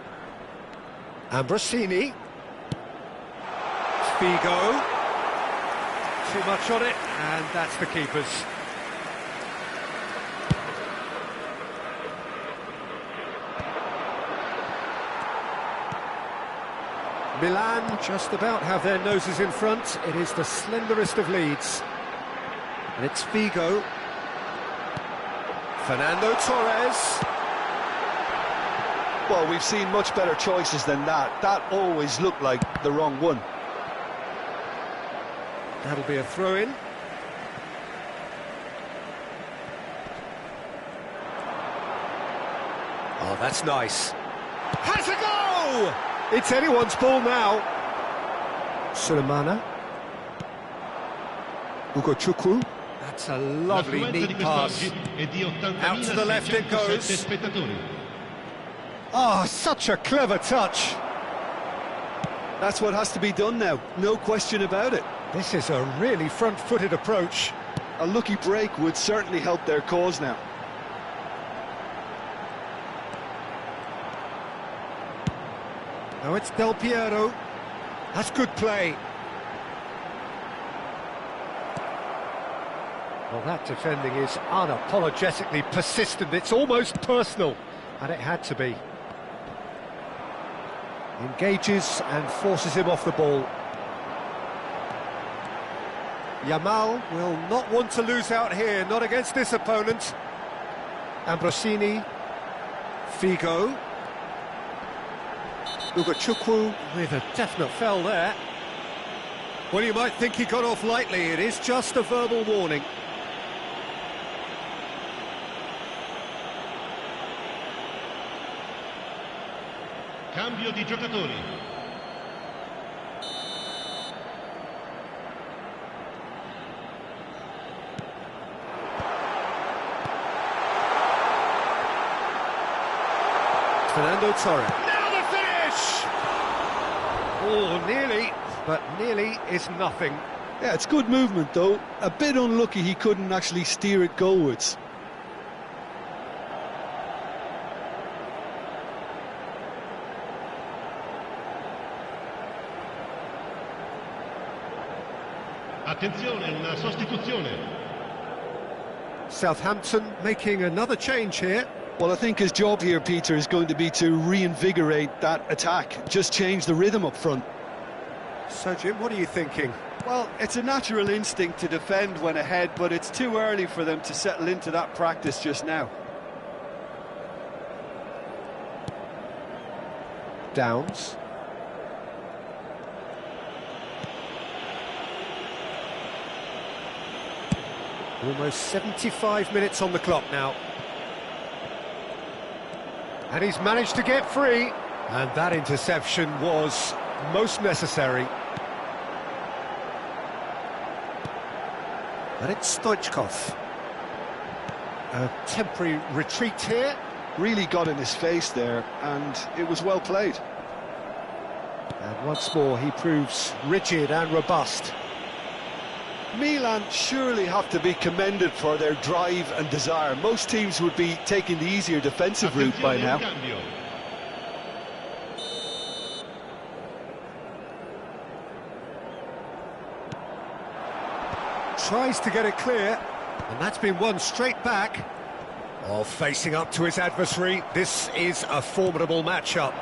Ambrosini. Figo. Too much on it, and that's the keeper's. Milan just about have their noses in front. It is the slenderest of leads. And it's Figo. Fernando Torres. Well, we've seen much better choices than that. That always looked like the wrong one. That'll be a throw-in. Oh, that's nice. Has a go! It's anyone's ball now. Sulemana. Nankatsu. That's a lovely, neat pass. Out to the left it goes. Oh, such a clever touch. That's what has to be done now, no question about it. This is a really front-footed approach. A lucky break would certainly help their cause now. Now it's Del Piero. That's good play. Well, that defending is unapologetically persistent. It's almost personal, and it had to be. Engages and forces him off the ball. Yamal will not want to lose out here, not against this opponent. Ambrosini. Figo. Nankatsu with a definite foul there. Well, you might think he got off lightly. It is just a verbal warning. Cambio di giocatori. Fernando Torres. Now the finish! Oh, nearly, but nearly is nothing. Yeah, it's good movement though. A bit unlucky he couldn't actually steer it goalwards. Attenzione, una sostituzione. Southampton making another change here. Well, I think his job here, Peter, is going to be to reinvigorate that attack. Just change the rhythm up front. So, Jim, what are you thinking? Well, it's a natural instinct to defend when ahead, but it's too early for them to settle into that practice just now. Downs. Almost 75 minutes on the clock now. And he's managed to get free. And that interception was most necessary. And it's Stoichkov. A temporary retreat here. Really got in his face there, and it was well played. And once more he proves rigid and robust. Milan surely have to be commended for their drive and desire. Most teams would be taking the easier defensive route by now. Tries to get it clear, and that's been won straight back. Oh, facing up to his adversary, this is a formidable matchup.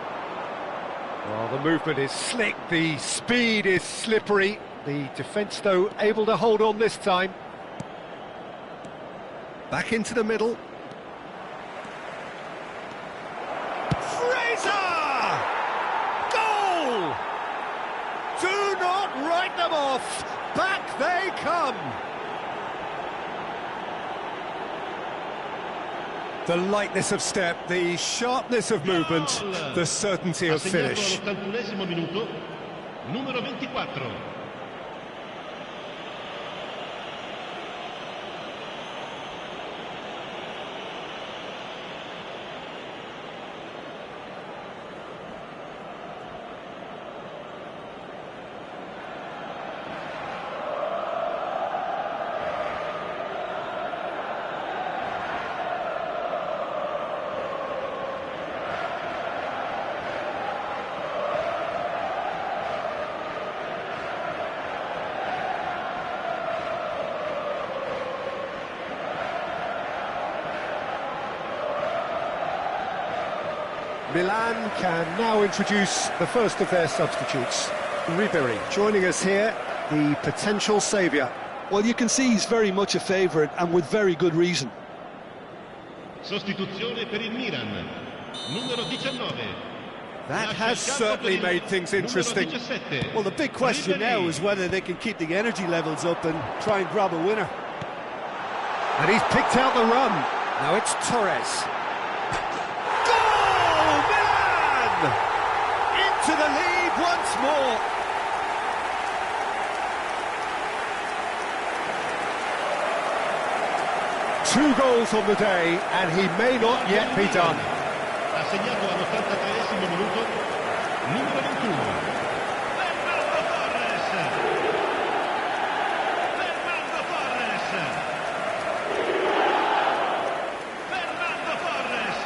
Well, the movement is slick, the speed is slippery. The defence, though, able to hold on this time. Back into the middle. Fraser! Goal! them off. Back they come. The lightness of step, the sharpness of movement, the certainty of finish. All-81esimo minuto, numero 24. Milan can now introduce the first of their substitutes. Ribery joining us here, the potential saviour. Well, you can see he's very much a favourite, and with very good reason. Sostituzione per il Milan, numero 19. That has certainly made things interesting. Well, the big question now is whether they can keep the energy levels up and try and grab a winner. And he's picked out the run. Now it's Torres. Into the lead once more. Two goals on the day, and he may not yet be done. Ha segnato all'83esimo minuto, numero 21. Fernando Torres! Fernando Torres! Fernando Torres!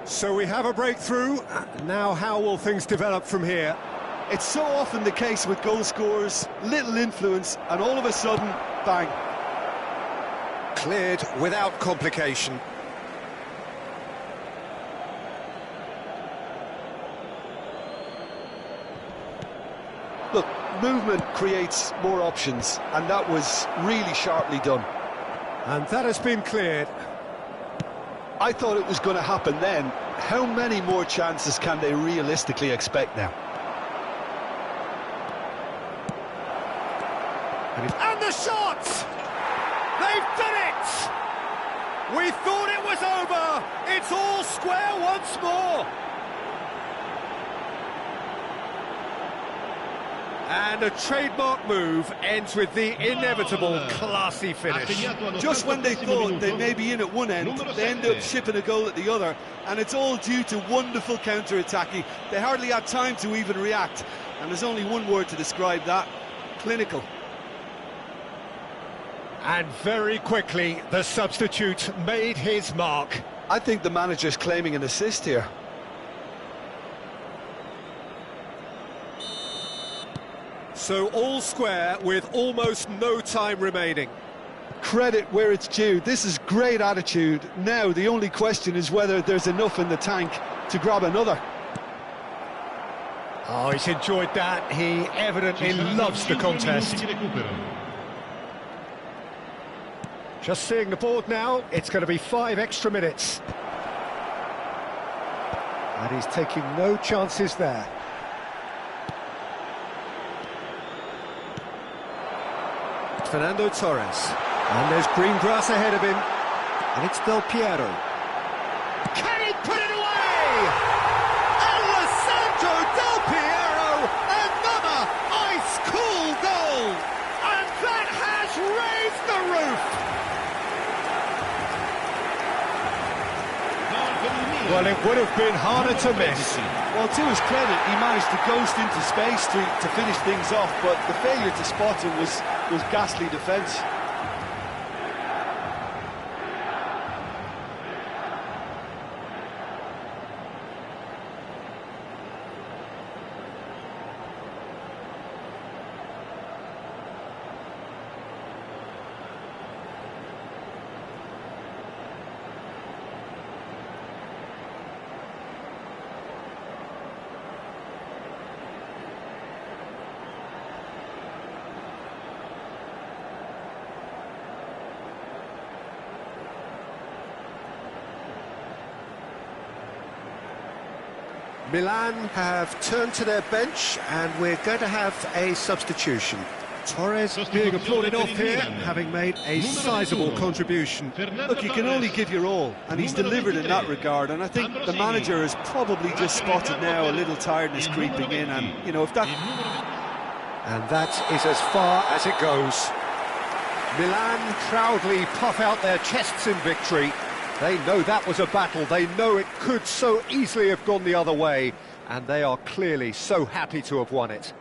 So we have a breakthrough. Now how will things develop from here? It's so often the case with goal scorers, little influence, and all of a sudden, bang. Cleared without complication. Look, movement creates more options, and that was really sharply done. And that has been cleared. I thought it was going to happen then. How many more chances can they realistically expect now? And the shot! They've done it! We thought it was over! It's all square once more! And a trademark move ends with the inevitable classy finish. Just when they thought they may be in at one end, they end up shipping a goal at the other, and it's all due to wonderful counter-attacking. They hardly had time to even react, and there's only one word to describe that: clinical. And very quickly, the substitute made his mark. I think the manager's claiming an assist here. So all square with almost no time remaining. Credit where it's due. This is great attitude. Now the only question is whether there's enough in the tank to grab another. Oh, he's enjoyed that. He evidently loves the contest. Just seeing the board now, it's going to be 5 extra minutes. And he's taking no chances there. Fernando Torres. And there's green grass ahead of him. And it's Del Piero. Can he put it away? Alessandro Del Piero! Another ice-cool goal! And that has raised the roof! Well, it would have been harder to miss. Well, to his credit, he managed to ghost into space to finish things off, but the failure to spot him was ghastly defence. Milan have turned to their bench, and we're going to have a substitution. Torres being applauded off here, having made a sizable contribution. Look, you can only give your all, and he's delivered in that regard, and I think the manager has probably just spotted now a little tiredness creeping in, and, you know, if that... And that is as far as it goes. Milan proudly puff out their chests in victory. They know that was a battle, they know it could so easily have gone the other way, and they are clearly so happy to have won it.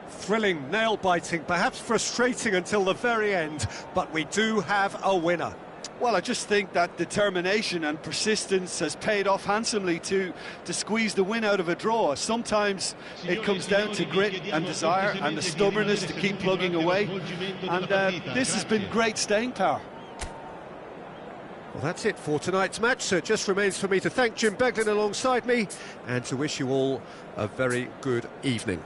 Thrilling, nail-biting, perhaps frustrating until the very end, but we do have a winner. Well, I just think that determination and persistence has paid off handsomely to squeeze the win out of a draw. Sometimes it comes down to grit and desire and the stubbornness to keep plugging away, and this has been great staying power. Well, that's it for tonight's match, so it just remains for me to thank Jim Beglin alongside me and to wish you all a very good evening.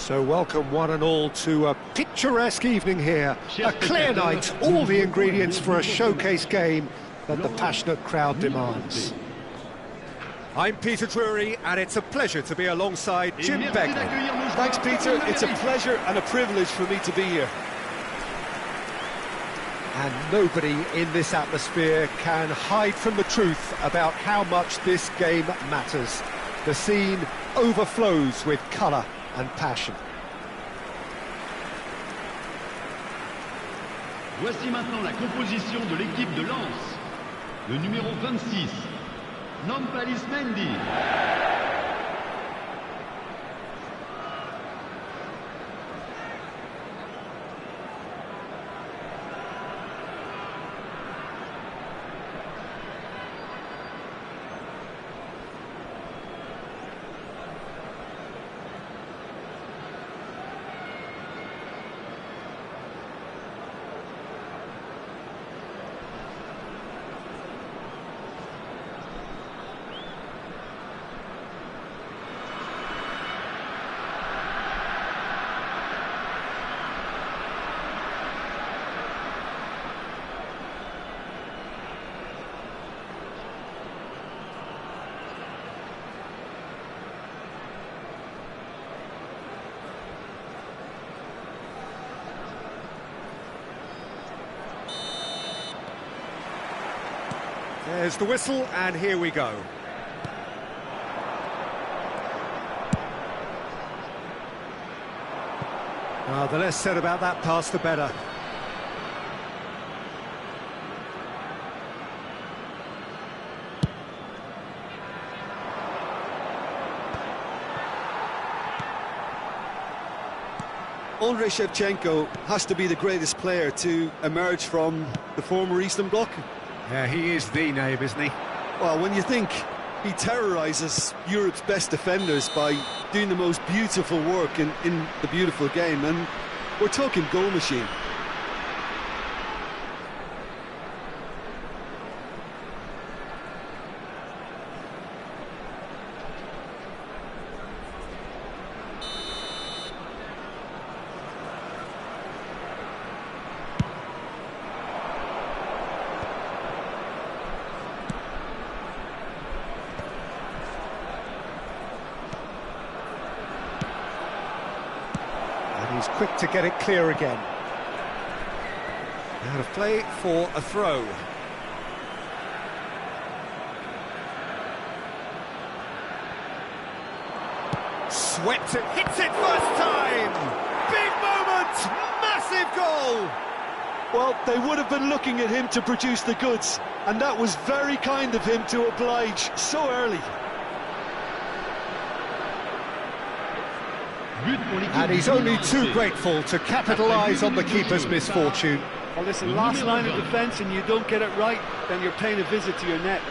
So welcome one and all to a picturesque evening here. A clear night, all the ingredients for a showcase game that the passionate crowd demands. I'm Peter Drury, and it's a pleasure to be alongside Jim Begley. Thanks, Peter. It's a pleasure and a privilege for me to be here. And nobody in this atmosphere can hide from the truth about how much this game matters. The scene overflows with colour and passion. Voici maintenant la composition de l'équipe de Lens. Le numéro 26, Nampalys Mendy. There's the whistle, and here we go. The less said about that pass, the better. Andrei Shevchenko has to be the greatest player to emerge from the former Eastern Bloc. Yeah, he is the name, isn't he? Well, when you think he terrorises Europe's best defenders by doing the most beautiful work in the beautiful game, and we're talking goal machine. He's quick to get it clear again. Out of play for a throw. Swept it, hits it first time! Big moment! Massive goal! Well, they would have been looking at him to produce the goods, and that was very kind of him to oblige so early. And he's only too grateful to capitalise on the keeper's misfortune. Well, listen, last line of defence and you don't get it right, then you're paying a visit to your net.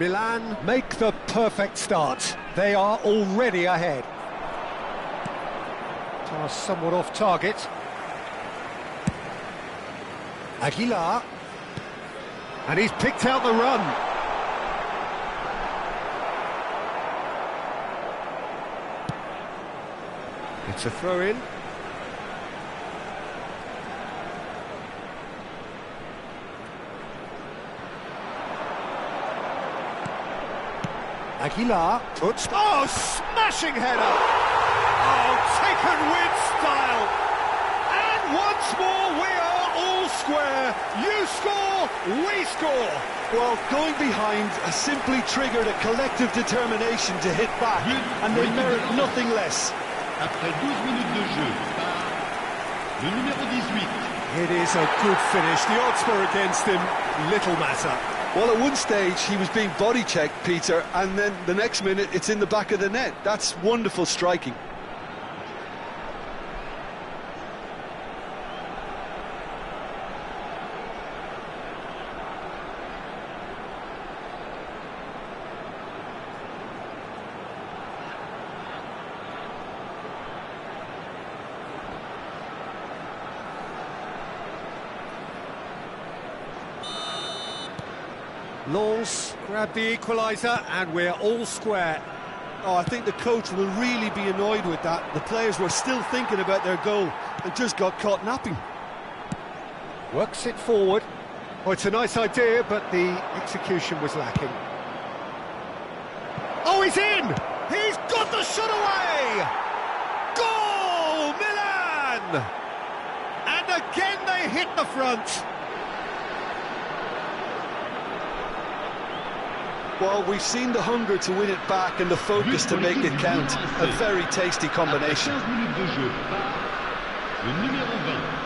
Milan make the perfect start. They are already ahead. Pass somewhat off target. Aguilar. And he's picked out the run. It's a throw-in. Aguilar puts... Oh, smashing header! Oh, taken with style! And once more we are all square. You score, we score! Well, going behind has simply triggered a collective determination to hit back, and they merit nothing less. Après 12 minutes de jeu, le numéro 18. It is a good finish. The odds were against him. Little matter. Well, at one stage he was being body checked, Peter, and then the next minute it's in the back of the net. That's wonderful striking. Lens grabbed the equaliser, and we're all square. Oh, I think the coach will really be annoyed with that. The players were still thinking about their goal and just got caught napping. Works it forward. Oh, it's a nice idea, but the execution was lacking. Oh, he's in! He's got the shot away! Goal, Milan! And again they hit the front. Well, we've seen the hunger to win it back and the focus to make it count. A very tasty combination. 15 minutes de jeu par le numéro 20.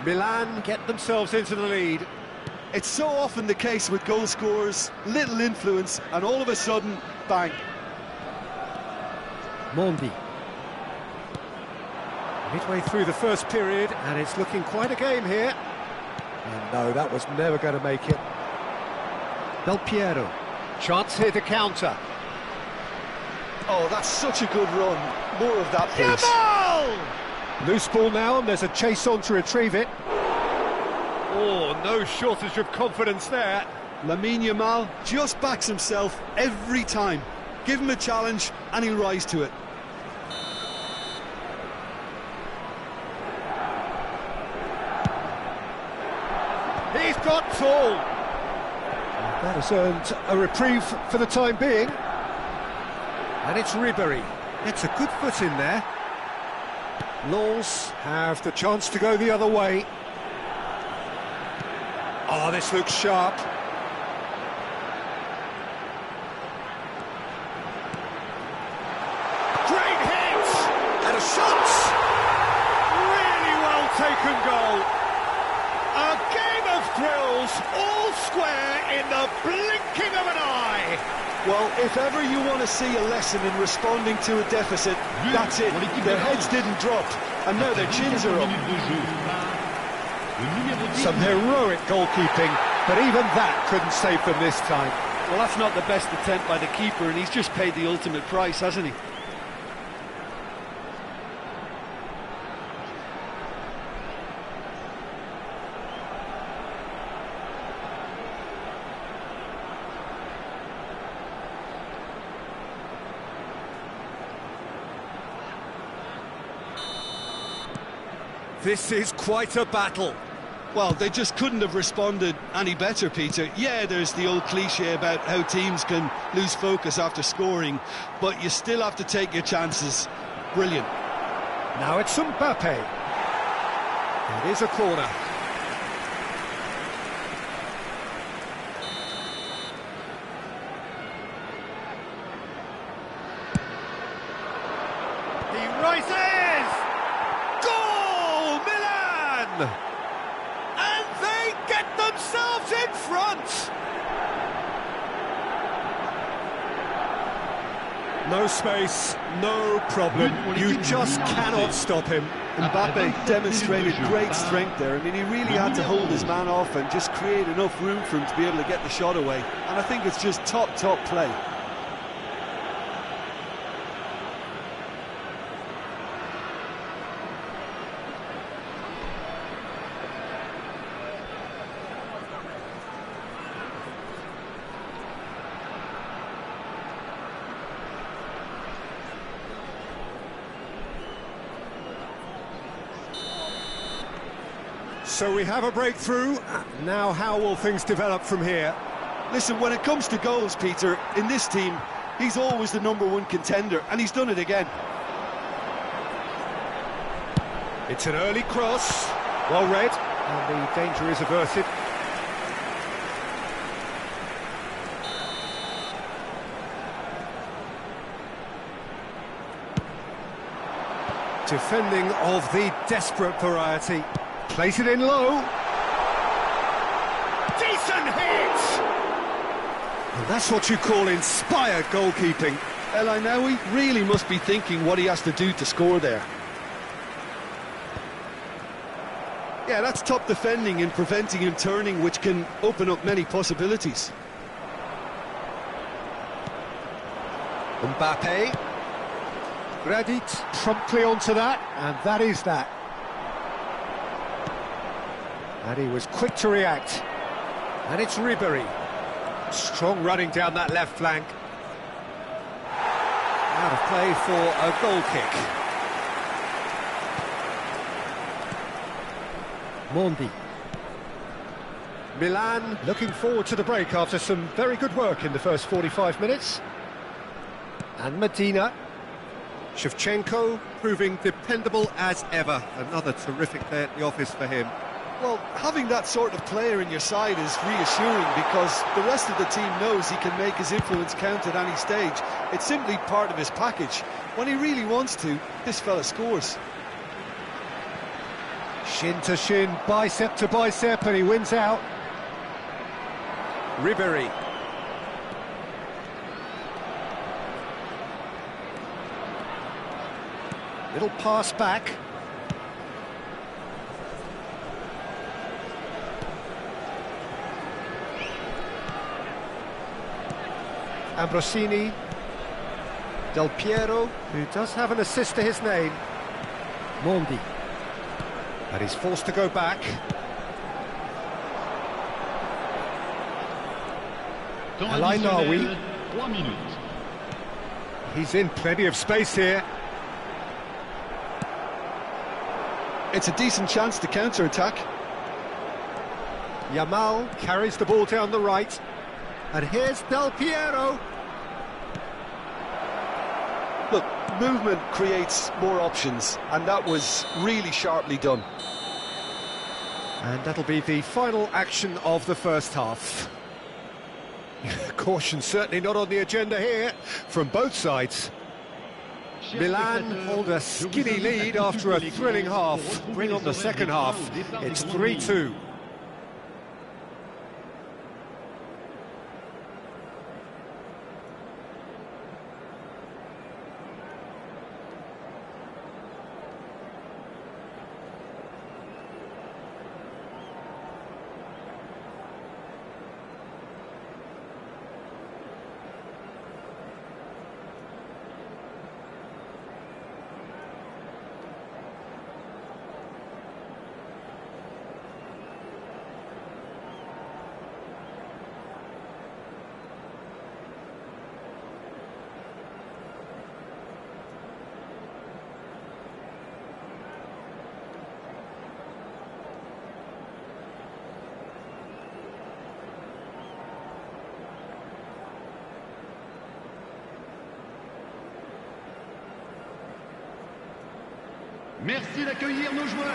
Milan get themselves into the lead. It's so often the case with goal scorers, little influence, and all of a sudden, bang. Mondi. Midway through the first period, and it's looking quite a game here. And no, that was never going to make it. Del Piero. Chance here to counter. Oh, that's such a good run. More of that, please. Yamal! Loose ball now, and there's a chase on to retrieve it. Oh, no shortage of confidence there. Lamine Yamal just backs himself every time. Give him a challenge and he'll rise to it. He's got tall. That has earned a reprieve for the time being. And it's Ribéry. It's a good foot in there. Lens have the chance to go the other way. Oh, this looks sharp. Great hit! And a shot! Really well taken goal. A game of thrills, all square in the blinking of an eye. Well, if ever you want to see a lesson in responding to a deficit, that's it. Their heads didn't drop, and now their chins are up. Some heroic goalkeeping, but even that couldn't save them this time. Well, that's not the best attempt by the keeper, and he's just paid the ultimate price, hasn't he? This is quite a battle. Well, they just couldn't have responded any better, Peter. Yeah, there's the old cliche about how teams can lose focus after scoring, but you still have to take your chances. Brilliant. Now it's Tsubasa. It is a corner. He rises! Goal, Milan! And they get themselves in front! No space, no problem. You just cannot stop him. Mbappe demonstrated great strength there. I mean, he really had to hold his man off and just create enough room for him to be able to get the shot away. And I think it's just top play. So we have a breakthrough. Now how will things develop from here? Listen, when it comes to goals, Peter, in this team, he's always the #1 contender, and he's done it again. It's an early cross, well read, and the danger is averted. Defending of the desperate variety. Place it in low. Decent shoots and hits! And that's what you call inspired goalkeeping. El Ainaoui really must be thinking what he has to do to score there. Yeah, that's top defending in preventing him turning, which can open up many possibilities. Mbappe. Gradit promptly onto that, and that is that. And he was quick to react. And it's Ribéry. Strong running down that left flank. Out of play for a goal kick. Mondi. Milan looking forward to the break after some very good work in the first 45 minutes. And Medina. Shevchenko proving dependable as ever. Another terrific day at the office for him. Well, having that sort of player in your side is reassuring because the rest of the team knows he can make his influence count at any stage. It's simply part of his package. When he really wants to, this fella scores. Shin to shin, bicep to bicep, and he wins out. Ribéry. Little pass back. Ambrosini. Del Piero, who does have an assist to his name. Mondi. And he's forced to go back. El Ainaoui. 3 minutes. He's in plenty of space here. It's a decent chance to counter-attack. Yamal carries the ball down the right. And here's Del Piero. Look, movement creates more options, and that was really sharply done. And that'll be the final action of the first half. Caution certainly not on the agenda here from both sides. Milan hold a skinny lead after a thrilling half. Bring on the second half. It's 3-2. Merci d'accueillir nos joueurs.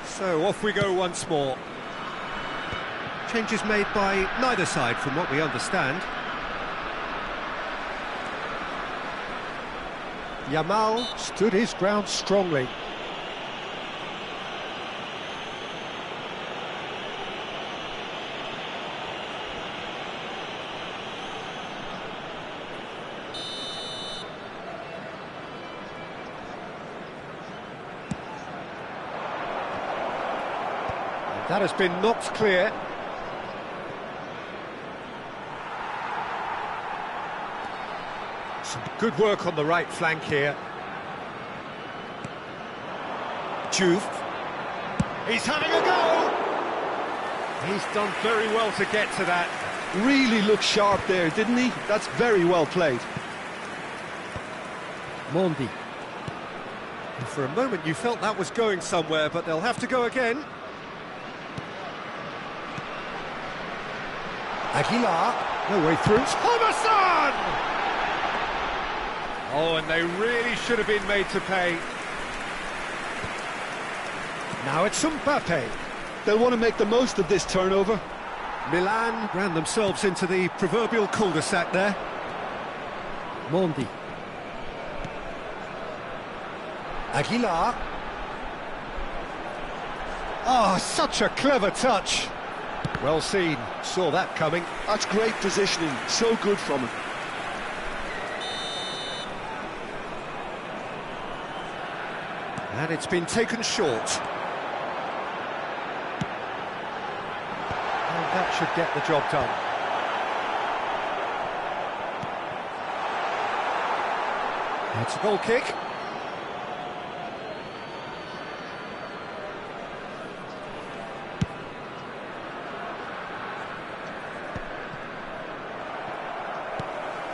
So off we go once more. Changes made by neither side from what we understand. Yamal stood his ground strongly. And that has been knocked clear. Some good work on the right flank here. Juve. He's having a go! He's done very well to get to that. Really looked sharp there, didn't he? That's very well played. Mondi. And for a moment you felt that was going somewhere, but they'll have to go again. Aguilar. No way through. Tsubasa! Oh, and they really should have been made to pay. Now it's Mbappe. They'll want to make the most of this turnover. Milan ran themselves into the proverbial cul-de-sac there. Mondi. Aguilar. Oh, such a clever touch. Well seen, saw that coming. That's great positioning, so good from him. And it's been taken short. And that should get the job done. It's a goal kick.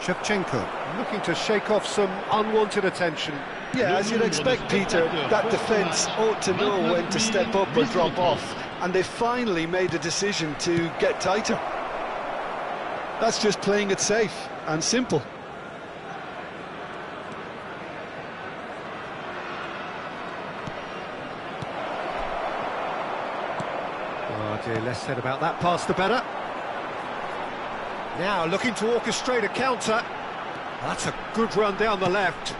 Shevchenko looking to shake off some unwanted attention. Yeah, as you'd expect, Peter, that defence ought to know when to step up or drop off, and they finally made a decision to get tighter. That's just playing it safe and simple. Oh dear, less said about that pass the better. Now looking to orchestrate a counter. That's a good run down the left.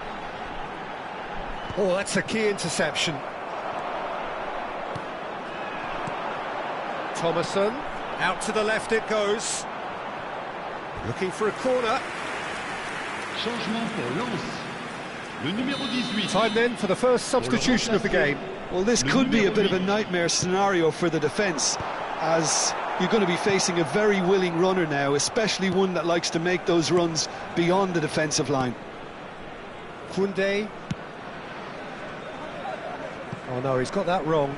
Oh, that's a key interception. Thomason, out to the left it goes. Looking for a corner. Changement pour Lens. Le numéro 18. Time then for the first substitution of the game. Well, this could be a bit of a nightmare scenario for the defence, as you're going to be facing a very willing runner now, especially one that likes to make those runs beyond the defensive line. Koundé. Oh no, he's got that wrong.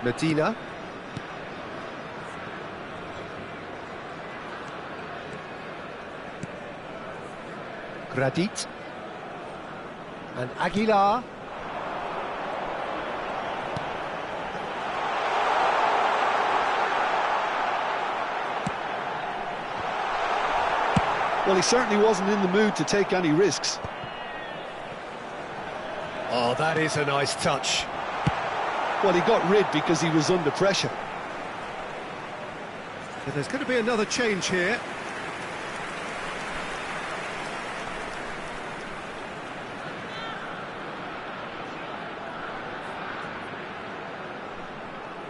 Medina. Gradit. And Aguilar. Well, he certainly wasn't in the mood to take any risks. Oh, that is a nice touch. Well, he got rid because he was under pressure. So there's going to be another change here.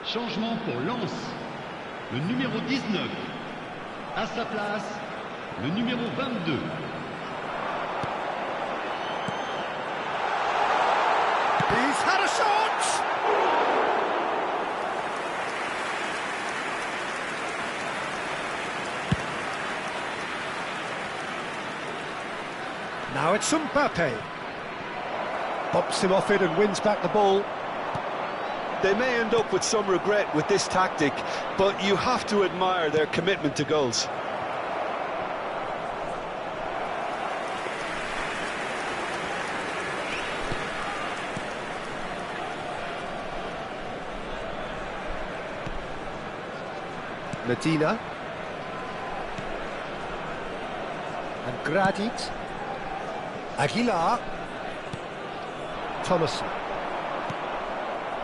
Changement pour Lens. Le numéro 19. À sa place, le numéro 22. He's had a shot! Now it's Mbappe. Pops him off it and wins back the ball. They may end up with some regret with this tactic, but you have to admire their commitment to goals. Medina. And Gradit. Aguilar. Thomason.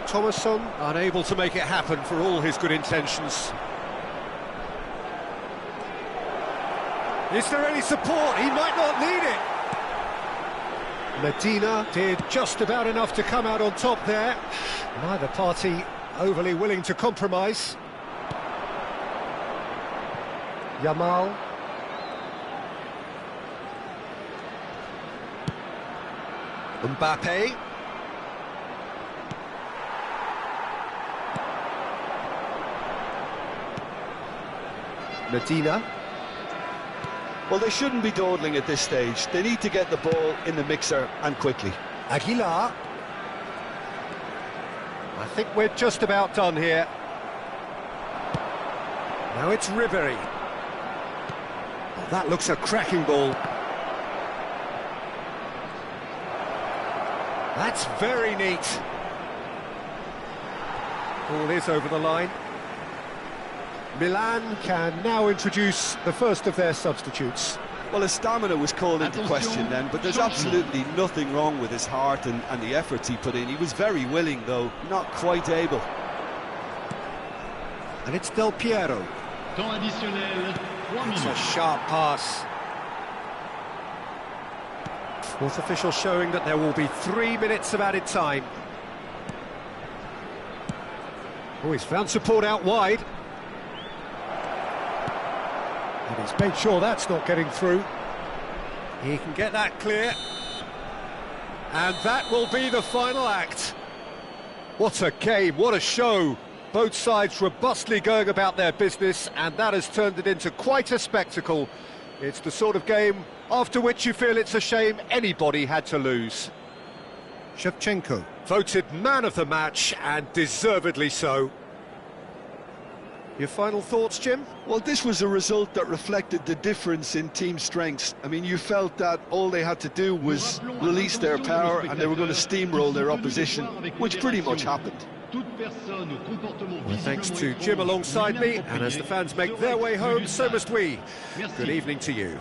Thomason unable to make it happen for all his good intentions. Is there any support? He might not need it. Medina did just about enough to come out on top there. Neither party overly willing to compromise. Yamal. Mbappe. Medina. Well, they shouldn't be dawdling at this stage. They need to get the ball in the mixer and quickly. Aguilar. I think we're just about done here. Now it's Ribery. Oh, that looks a cracking ball. That's very neat. Ball is over the line. Milan can now introduce the first of their substitutes. Well, his stamina was called into question then, but there's absolutely nothing wrong with his heart and the efforts he put in. He was very willing, though, not quite able. And it's Del Piero. Temps additionnel, 3 It's a minutes. sharp pass. Fourth official showing that there will be 3 minutes of added time. Oh, he's found support out wide. And he's made sure that's not getting through. He can get that clear. And that will be the final act. What a game, what a show. Both sides robustly going about their business, and that has turned it into quite a spectacle. It's the sort of game after which you feel it's a shame anybody had to lose. Shevchenko. Voted man of the match, and deservedly so. Your final thoughts, Jim? Well, this was a result that reflected the difference in team strengths. I mean, you felt that all they had to do was release their power and they were going to steamroll their opposition, which pretty much happened. Well, thanks to Jim alongside me, and as the fans make their way home, so must we. Good evening to you.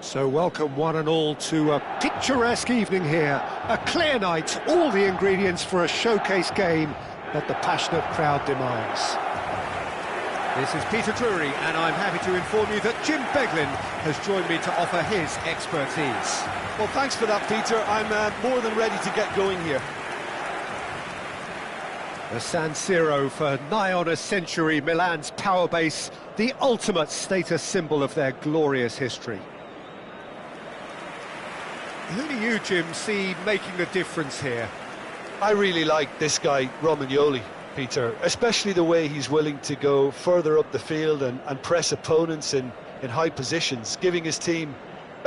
So welcome one and all to a picturesque evening here. A clear night, all the ingredients for a showcase game that the passionate crowd demands. This is Peter Drury, and I'm happy to inform you that Jim Beglin has joined me to offer his expertise. Well, thanks for that, Peter. I'm more than ready to get going here. The San Siro, for nigh on a century, Milan's power base, the ultimate status symbol of their glorious history. Who do you, Jim, see making the difference here? I really like this guy, Romagnoli, Peter, especially the way he's willing to go further up the field and press opponents in high positions, giving his team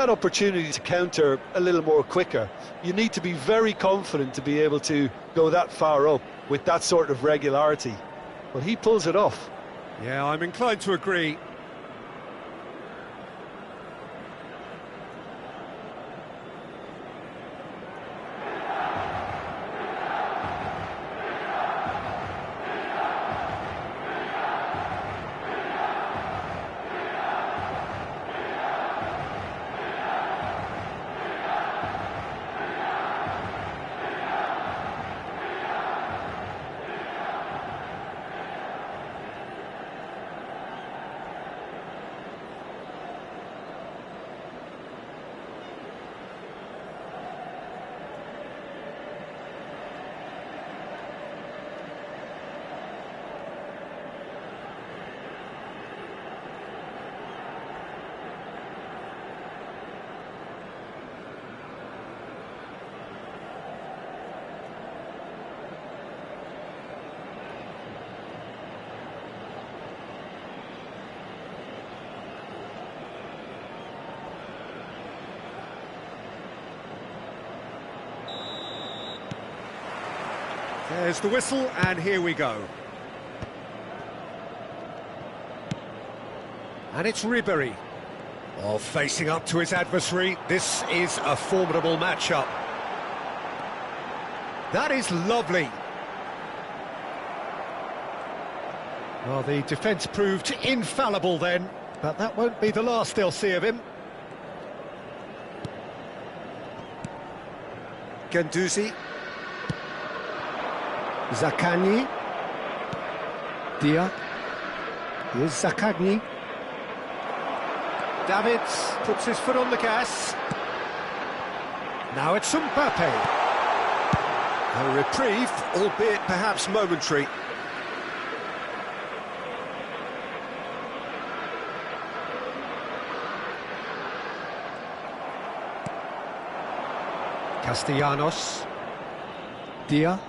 that opportunity to counter a little more quicker. You need to be very confident to be able to go that far up with that sort of regularity. But he pulls it off. Yeah, I'm inclined to agree. There's the whistle, and here we go. And it's Ribéry. Oh, facing up to his adversary. This is a formidable matchup. That is lovely. Well, the defence proved infallible then, but that won't be the last they'll see of him. Guendouzi. Zaccagni. Dia. Here's Zaccagni. Davids puts his foot on the gas. Now it's Mbappe. A reprieve, albeit perhaps momentary. Castellanos. Dia.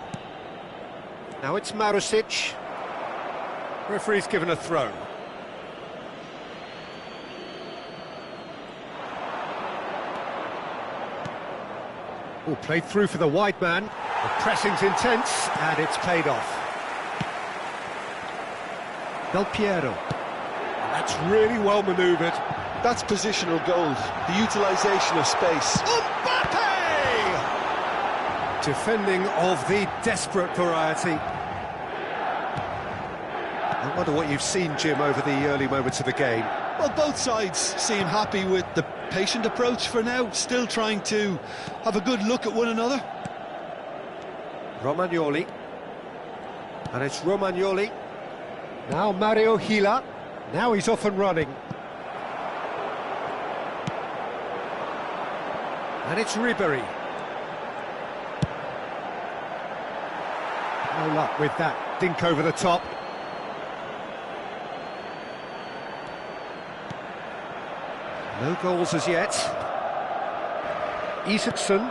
Now it's Marusic. Referee's given a throw. Oh, played through for the wide man. The pressing's intense, and it's paid off. Del Piero. That's really well manoeuvred. That's positional gold, the utilisation of space. Mbappe! Defending of the desperate variety. I wonder what you've seen, Jim, over the early moments of the game. Well, both sides seem happy with the patient approach for now, still trying to have a good look at one another. Romagnoli. And it's Romagnoli. Now Mario Gila. Now he's off and running. And it's Ribéry. No luck with that dink over the top. No goals as yet. Isaacson.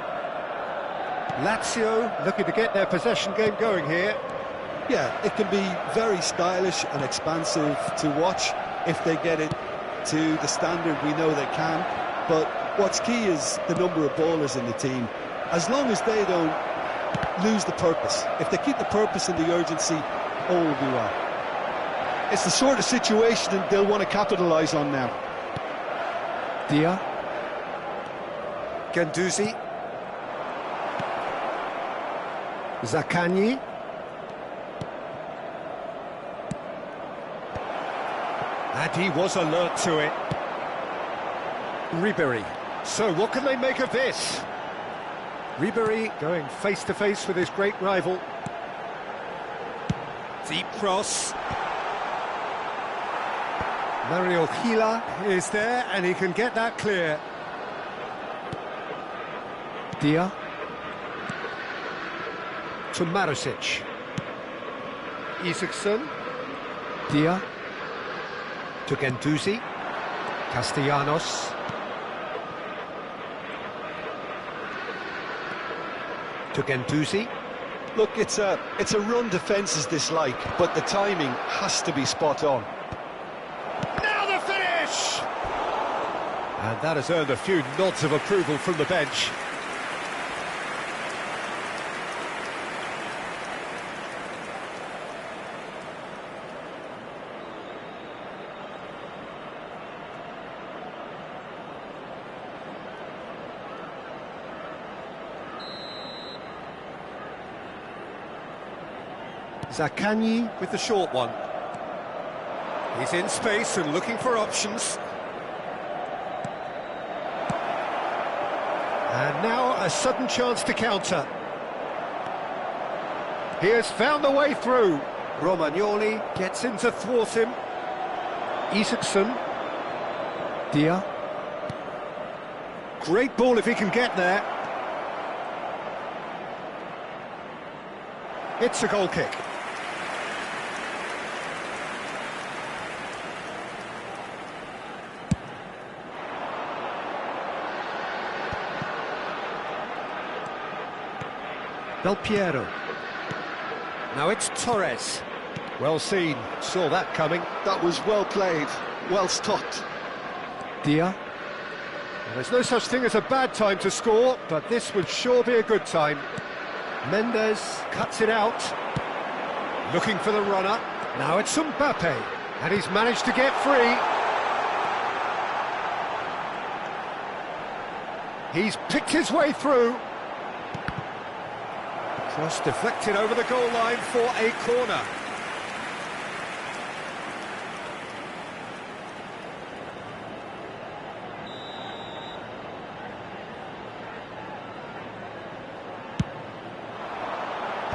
Lazio looking to get their possession game going here. Yeah, it can be very stylish and expansive to watch if they get it to the standard we know they can. But what's key is the number of ballers in the team. As long as they don't lose the purpose, if they keep the purpose and the urgency, all will be well. It's the sort of situation that they'll want to capitalise on now. Dia. Guendouzi. Zaccagni. And he was alert to it. Ribéry. So what can they make of this? Ribéry going face-to-face with his great rival. Deep cross. Mario Gila is there, and he can get that clear. Dia. To Marusic. Isaacson. Dia. To Guendouzi. Castellanos. To Guendouzi. Look, it's a run defence's dislike, but the timing has to be spot on. Now the finish! And that has earned a few nods of approval from the bench. Zaccagni with the short one. He's in space and looking for options. And now a sudden chance to counter. He has found the way through. Romagnoli gets in to thwart him. Isaacson. Dia. Great ball if he can get there. It's a goal kick. Del Piero. Now it's Torres. Well seen, saw that coming. That was well played, well stopped. Dia. Well, there's no such thing as a bad time to score, but this would sure be a good time. Mendes cuts it out. Looking for the runner. Now it's Tsubasa, and he's managed to get free. He's picked his way through. Cross deflected over the goal line for a corner.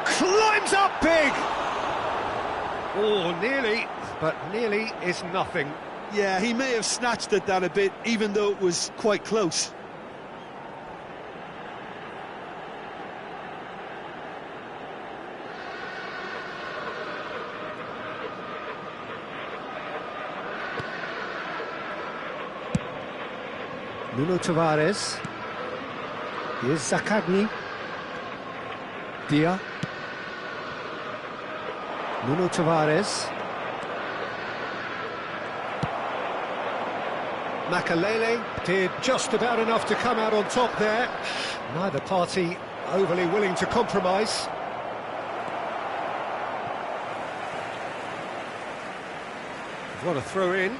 Climbs up big! Oh, nearly, but nearly is nothing. Yeah, he may have snatched at that a bit, even though it was quite close. Nuno Tavares. Here's Zaccagni. Dia. Nuno Tavares. Makalele did just about enough to come out on top there. Neither party overly willing to compromise. What a throw in.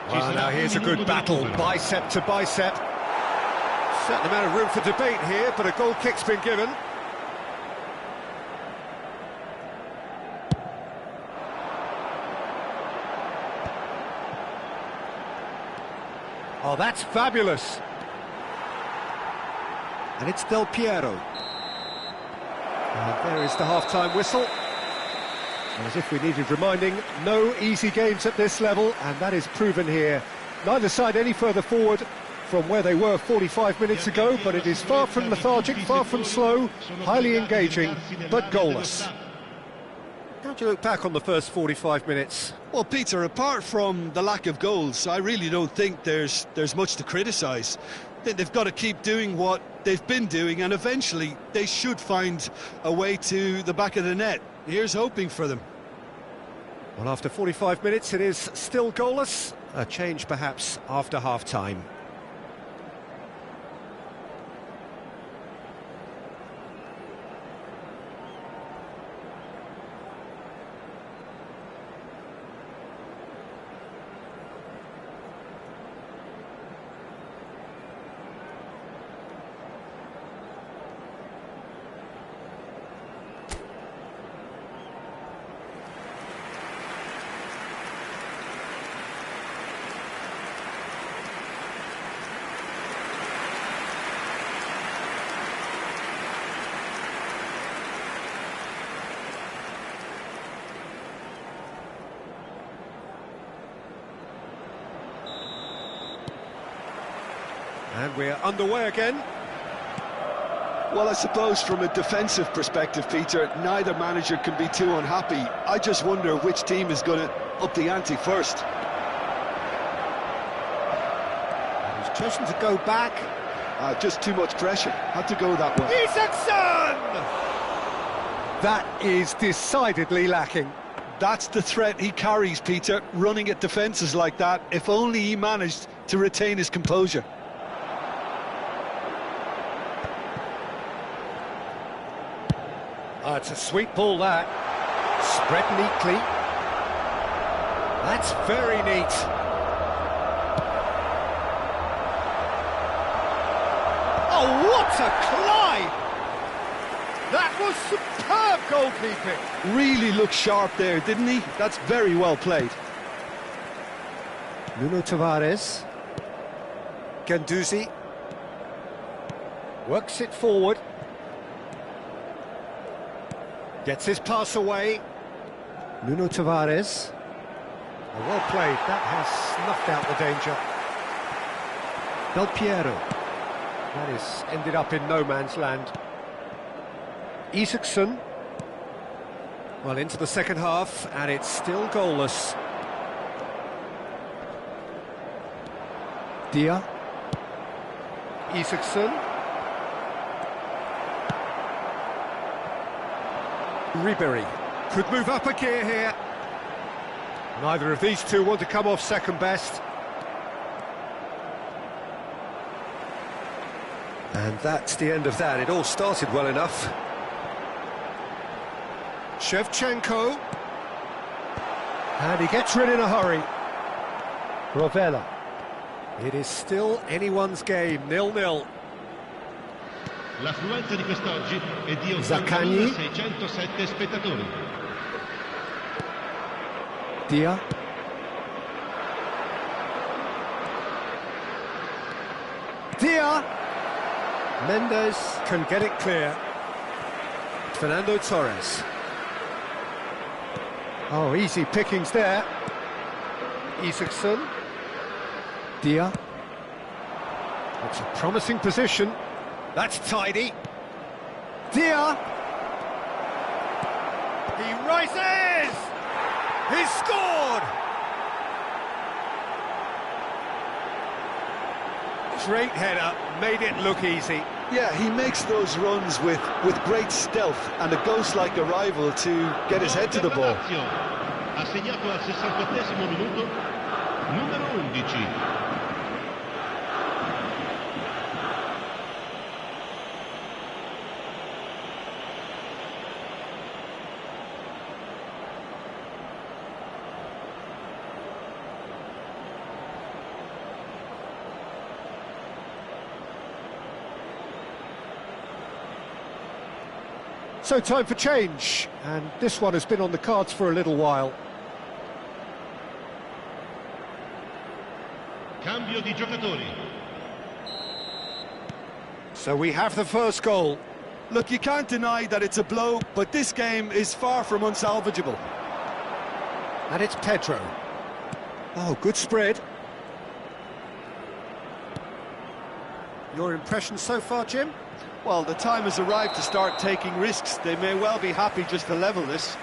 Well, now here's a good battle, bicep to bicep. Certain amount of room for debate here, but a goal kick's been given. Oh, that's fabulous. And it's Del Piero. And there is the half-time whistle. As if we needed reminding, no easy games at this level, and that is proven here. Neither side any further forward from where they were 45 minutes ago, but it is far from lethargic, far from slow, highly engaging, but goalless. How do you look back on the first 45 minutes? Well, Peter, apart from the lack of goals, I really don't think there's much to criticise. They've got to keep doing what they've been doing, and eventually they should find a way to the back of the net. Here's hoping for them. Well, after 45 minutes, it is still goalless. A change, perhaps, after half-time. And we're underway again. Well, I suppose from a defensive perspective, Peter, neither manager can be too unhappy. I just wonder which team is going to up the ante first. He's chosen to go back. Just too much pressure. Had to go that way. Isaacson! That is decidedly lacking. That's the threat he carries, Peter, running at defences like that. If only he managed to retain his composure. Oh, it's a sweet ball, that. Spread neatly. That's very neat. Oh, what a climb! That was superb goalkeeping. Really looked sharp there, didn't he? That's very well played. Nuno Tavares. Guendouzi. Works it forward. Gets his pass away. Nuno Tavares. Oh, well played. That has snuffed out the danger. Del Piero. That is ended up in no man's land. Isaacson. Well, into the second half, and it's still goalless. Dia. Isaacson. Ribery could move up a gear here. Neither of these two want to come off second best. And that's the end of that. It all started well enough. Shevchenko. And he gets rid in a hurry. Rovella. It is still anyone's game, 0-0. L'affluenza di quest'oggi è di Zaccagni. 80.607 spettatori. Dia. Dia. Mendes can get it clear. Fernando Torres. Oh, easy pickings there. Isaacson. Dia. It's a promising position. That's tidy. Dia. He rises! He's scored! Great header, made it look easy. Yeah, he makes those runs with great stealth and a ghost-like arrival to get his head to the ball. Ha segnato al 68esimo minuto numero 11. So time for change, and this one has been on the cards for a little while. Cambio di giocatori. So we have the first goal. Look, you can't deny that it's a blow, but this game is far from unsalvageable. And it's Pedro. Oh, good spread. Your impression so far, Jim? Well, the time has arrived to start taking risks. They may well be happy just to level this.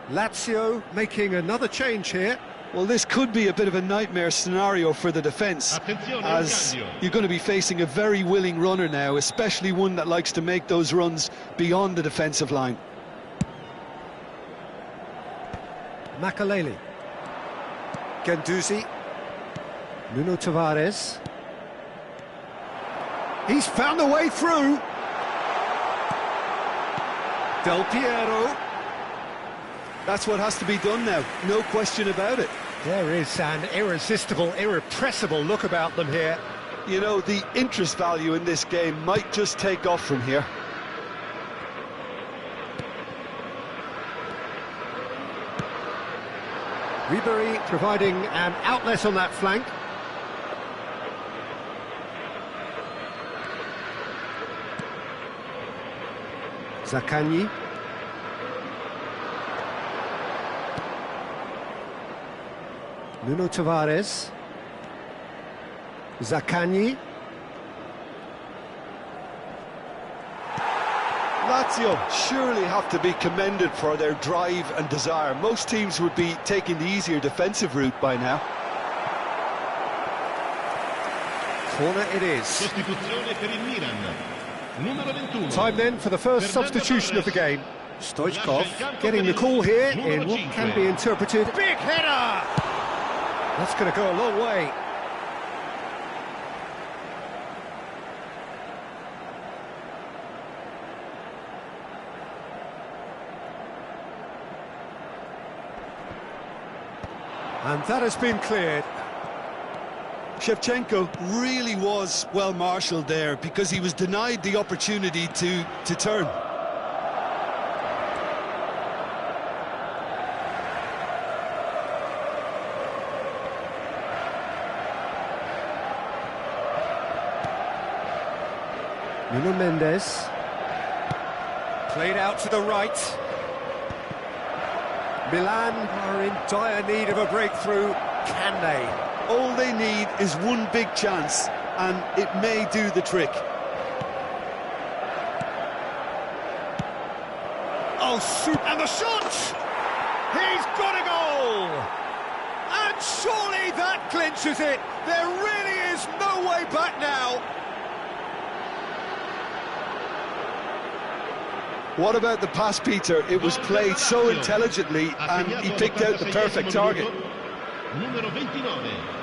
Lazio making another change here. Well, this could be a bit of a nightmare scenario for the defence, Attenzione, as cambio. you're going to be facing a very willing runner now, especially one that likes to make those runs beyond the defensive line. Makaleli. Guendouzi. Nuno Tavares. He's found a way through. Del Piero. That's what has to be done now, no question about it. There is an irresistible, irrepressible look about them here. You know, the interest value in this game might just take off from here. Ribery providing an outlet on that flank. Zaccagni. Nuno Tavares. Zaccagni. Lazio surely have to be commended for their drive and desire. Most teams would be taking the easier defensive route by now. Corner it is. Sostituzione per il Milan. Numero 21. Time then for the first substitution of the game. Stoichkov getting the call here in what can be interpreted. Big header! That's going to go a long way. And that has been cleared. Shevchenko really was well marshalled there because he was denied the opportunity to turn. Nuno Mendes. Played out to the right. Milan are in dire need of a breakthrough. Can they? All they need is one big chance, and it may do the trick. Oh, shoot! And the shot! He's got a goal! And surely that clinches it! There really is no way back now! What about the pass, Peter? It was played so intelligently, and he picked out the perfect target. Numero 29.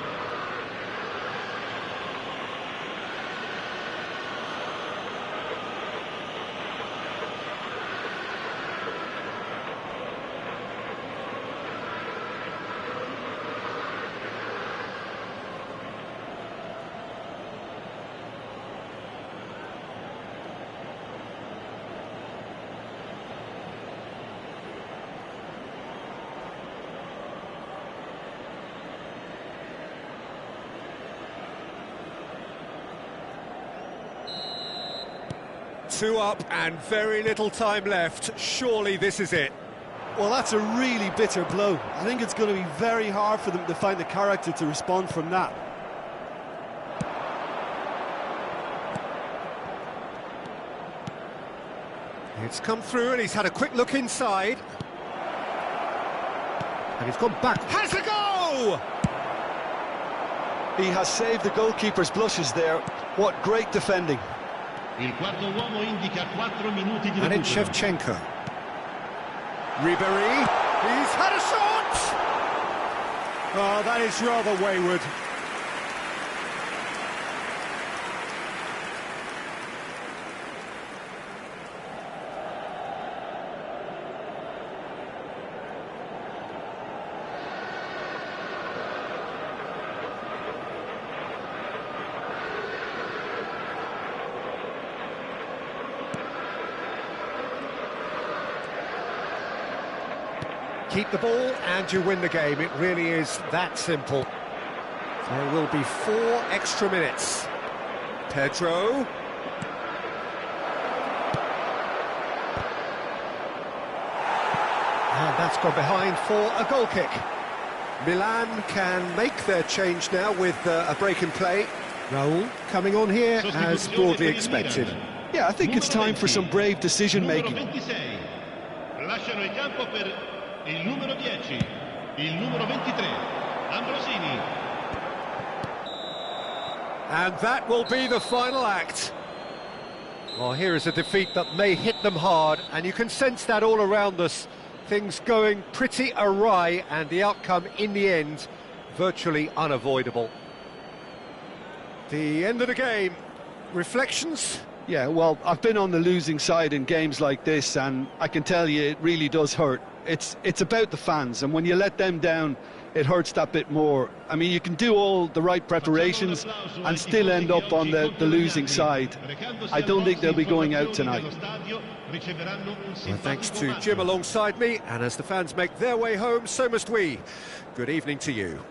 Two up and very little time left. Surely this is it. Well, that's a really bitter blow. I think it's going to be very hard for them to find the character to respond from that. It's come through and he's had a quick look inside. And he's gone back. Has a go! He has saved the goalkeeper's blushes there. What great defending. Il quarto uomo indica 4 minuti di And it's recupero. Shevchenko. Ribéry, he's had a shot! Oh, that is rather wayward. Keep the ball and you win the game. It really is that simple. There will be 4 extra minutes. Pedro. And that's gone behind for a goal kick. Milan can make their change now with a break in play. Raul coming on here as broadly expected. Yeah, I think it's time for some brave decision-making. Numero 26. Lasciano il campo per il numero 10, il numero 23, Ambrosini. And that will be the final act. Well, here is a defeat that may hit them hard, and you can sense that all around us. Things going pretty awry, and the outcome in the end virtually unavoidable. The end of the game. Reflections? Yeah, well, I've been on the losing side in games like this, and I can tell you it really does hurt. It's about the fans, and when you let them down, it hurts that bit more. I mean, you can do all the right preparations and still end up on the losing side. I don't think they'll be going out tonight. Well, thanks to Jim alongside me, and as the fans make their way home, so must we. Good evening to you.